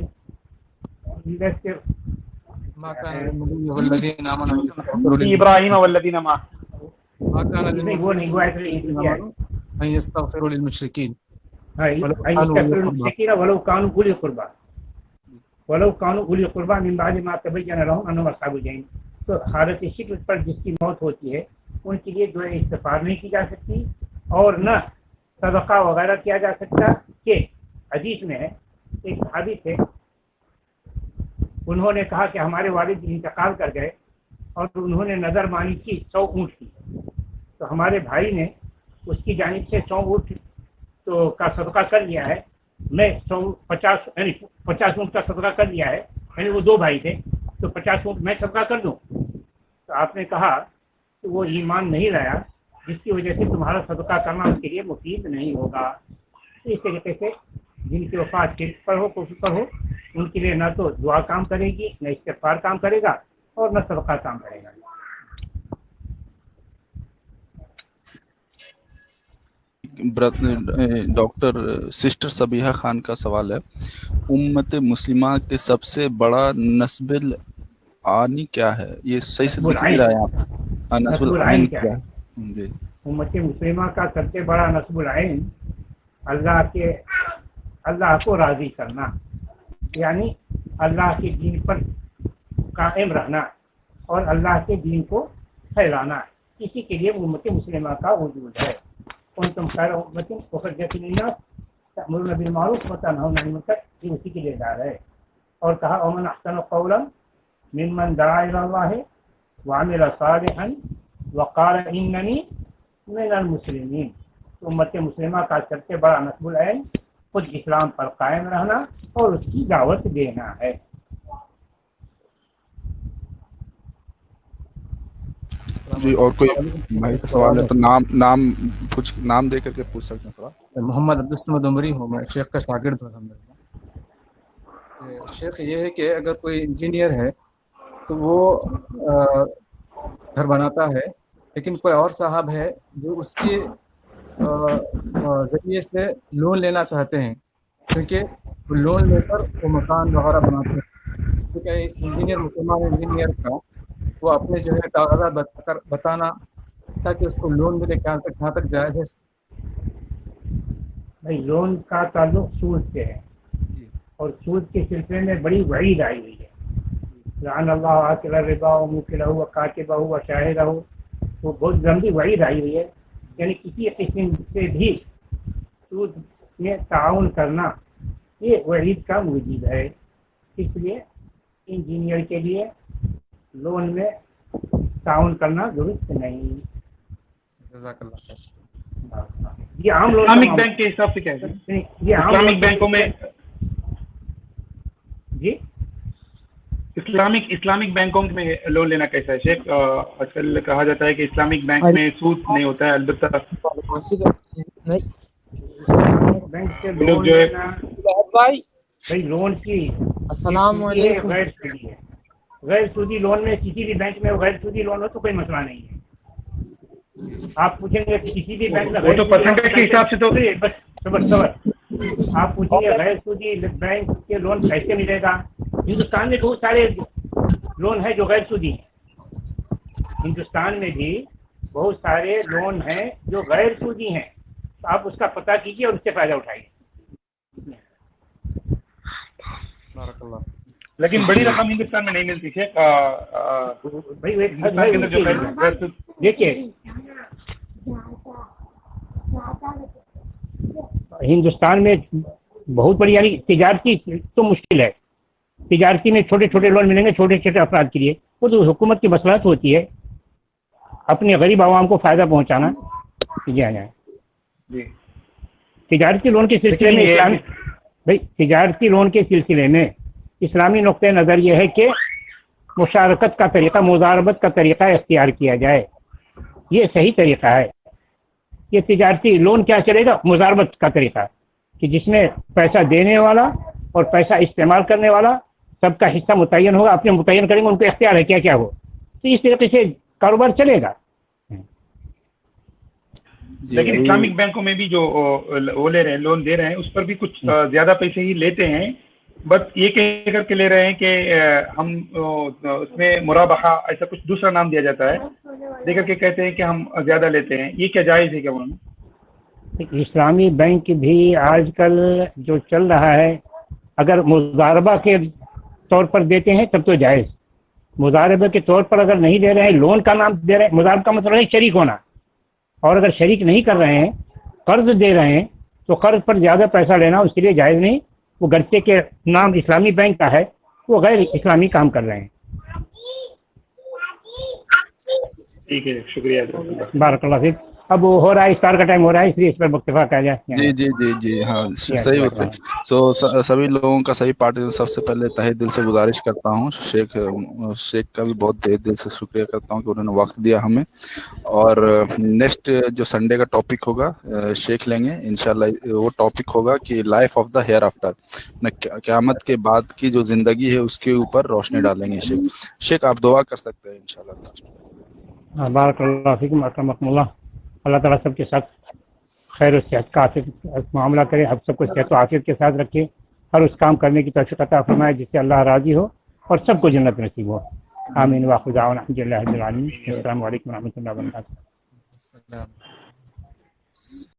इब्राहीम वल्लज़ीना मा वो नहीं हुआ लिलमुशरिकीन वलौ कानू उली कुर्बा मिन बादि मा तबय्यन लहुम अन्नहुम अस्हाबुल जहीम। तो हालत शिक्र पर जिसकी मौत होती है उनके लिए दुआ इस्तिग़फ़ार नहीं की जा सकती, और न सदका वगैरह किया जा सकता। कि हदीस में है, एक सहाबी थे, उन्होंने कहा कि हमारे वालिद इंतकाल कर गए और उन्होंने नज़र मानी की 100 ऊँट की, तो हमारे भाई ने उसकी जानिब से 100 ऊँट तो का सदका कर लिया है, मैं 50 ऊँट का सदका कर लिया है, यानी वो 2 भाई थे, तो 50 ऊँट मैं सदका कर दूं। तो आपने कहा कि वो ईमान नहीं लाया, जिसकी वजह से तुम्हारा सदका करना उसके लिए मुफीद नहीं होगा। तो इस तरीके से जिनकी वफात शिर्क पर हो, कुफ्र पर हो, उनके लिए न तो दुआ काम करेगी, न इस्तिग़फ़ार काम करेगा, और न सदका काम करेगा। डॉक्टर सिस्टर सबीहा खान का सवाल है, उम्मत मुस्लिमा के सबसे बड़ा नस्बुल आनी क्या है? ये सही से दिख नहीं रहा है यहाँ पर, नस्बुल आइन क्या है? जी, उम्मत मुस्लिमा का सबसे बड़ा नस्बुल आइन अल्लाह को राज़ी करना, यानी अल्लाह के दीन पर कायम रहना और अल्लाह के दीन को फैलाना, इसी के लिए उम्मत मुस्लिमा का वजूद है। कुंतुम खैरा उम्मतिन उखरिजत लिन्नास तअमुरूना बिल मारूफ व तनहौना अनिल मुनकर, ये उसी के लिए दार है। और कहा वमन अहसनु क़ौलन मिम्मन दआ इलल्लाहि व अमिला सालिहन व क़ाल इन्ननी मिनल मुस्लिमीन। उम्मत मुस्लिमा का सबसे बड़ा नस्बुल ऐन खुद इस्लाम पर कायम रहना और उसकी दावत देना है। जी, और कोई भाई का सवाल है तो कुछ नाम दे करके पूछ सकते हैं थोड़ा। मोहम्मद अब्दुल समद उमरी हूँ, मैं शेख का शागिर्द हूँ। शेख ये है कि अगर कोई इंजीनियर है तो वो घर बनाता है, लेकिन कोई और साहब है जो उसके ज़रिए से लोन लेना चाहते हैं, क्योंकि वो लोन लेकर वो मकान वगैरह बनाते हैं। तो क्या इस इंजीनियर मुसलमान इंजीनियर का वो अपने जो है कागजात बताना ताकि उसको लोन मिले, कहाँ तक जायज़ है? भाई लोन का ताल्लुक सूद से है, और सूद के सिलसिले में बड़ी वईद आई हुई है। लान अल्लाह आकिल रिबा व मुकिलहु व कातिबहु व शाहिदहु वो बहुत गंदी वही आई हुई है, यानी किसी किस्म से भी सूद में ताउन करना ये वहीद का मुजीब है। इसलिए इंजीनियर के लिए लोन में ताउन करना दुरुस्त नहीं। ये आम लोन इस्लामिक बैंक के हिसाब से क्या है? ये आम इस्लामिक बैंकों में जी इस्लामिक बैंकों में लोन लेना कैसा है शेख? आजकल कहा जाता है कि इस्लामिक बैंक में सूद नहीं होता है, अलबत्ता बैंक से लोग लोन जो है लेना भाई लोन की अस्सलाम वालेकुम। गैर सूदी है। गैर सूदी लोन में किसी भी बैंक में गैर सूदी लोन हो तो कोई मसला नहीं है। आप पूछेंगे किसी भी बैंक में वो तो परसेंटेज के हिसाब से तो बस सबर आप पूछेंगे गैर सूदी बैंक के लोन कैसे मिलेगा? हिंदुस्तान में बहुत सारे लोन है जो गैर सूदी हैं। हिंदुस्तान में भी बहुत सारे लोन हैं जो गैर सूदी हैं, तो आप उसका पता कीजिए और उससे फायदा उठाइए। लेकिन बड़ी रकम हिंदुस्तान में नहीं मिलती शेख। भाई हिंदुस्तान के अंदर जो गैर सूद देखिए हिंदुस्तान में बहुत बड़ी यानी तिजारती तो मुश्किल है। तिजारती में छोटे छोटे लोन मिलेंगे छोटे छोटे अफराद के लिए, वो तो हुकूमत की मसलहत होती है अपने गरीब आवाम को फायदा पहुंचाना किया जाए। तिजारती लोन के सिलसिले में इस्लामी भाई तिजारती लोन के सिलसिले में इस्लामी नुक्ते नज़र यह है कि मुशारकत का तरीक़ा मुजारबत का तरीक़ा इख्तियार किया जाए, ये सही तरीक़ा है। ये तिजारती लोन क्या चलेगा? मुजारबत का तरीक़ा कि जिसमें पैसा देने वाला और पैसा इस्तेमाल करने वाला सबका हिस्सा मुतय्यन होगा, अपने मुतय्यन करेंगे, उनको इख्तियार है क्या क्या हो, तो इस तरीके से कारोबार चलेगा। लेकिन इस्लामिक बैंकों में भी जो वो ले रहे हैं लोन दे रहे हैं उस पर भी कुछ ज्यादा पैसे ही लेते हैं, बस ये कह करके ले रहे हैं कि हम उसमें मुराबहा ऐसा कुछ दूसरा नाम दिया जाता है, दे करके कहते हैं कि हम ज्यादा लेते हैं। ये क्या जायज़ है क्या? उन्होंने इस्लामी बैंक भी आजकल जो चल रहा है अगर मुजारबा के तौर पर देते हैं तब तो जायज़, मुजारबे के तौर पर अगर नहीं दे रहे हैं लोन का नाम दे रहे हैं, मुजारबा का मतलब है शरीक होना, और अगर शरीक नहीं कर रहे हैं कर्ज दे रहे हैं तो कर्ज पर ज़्यादा पैसा लेना उसके लिए जायज़ नहीं। वो गर्चे के नाम इस्लामी बैंक का है, वो गैर इस्लामी काम कर रहे हैं। ठीक है, शुक्रिया। बारकल्लाह फिक। अब वो हो रहा है, इफ्तार का टाइम हो रहा है, इसलिए इस पर मुक्तफा किया जाए। जी जी जी जी हाँ, सही बात है। तो सभी लोगों का सभी पार्टी सबसे पहले तहे दिल से गुजारिश करता हूँ, शेख का भी बहुत तहे दिल से शुक्रिया करता हूँ कि उन्होंने वक्त दिया हमें। और नेक्स्ट जो संडे का टॉपिक होगा शेख लेंगे इंशाल्लाह, वो टॉपिक होगा कि life of the hereafter, क़यामत के बाद की जो जिंदगी है उसके ऊपर रोशनी डालेंगे। शेख आप दुआ कर सकते हैं इंशाल्लाह। बारकल्लाह फिकुम अकरमकुमुल्लाह। अल्लाह ताला सबके साथ खैर और सेहत का मामला करे, हम सबको सेहत और आफियत के साथ रखे, हर उस काम करने की तौफीक अता फरमाए जिससे अल्लाह राज़ी हो और सबको जन्नत नसीब हो। आमीन व आखिर दावाना अल्हम्दुलिल्लाहि रब्बिल आलमीन। अस्सलामु अलैकुम व रहमतुल्लाहि व बरकातहू।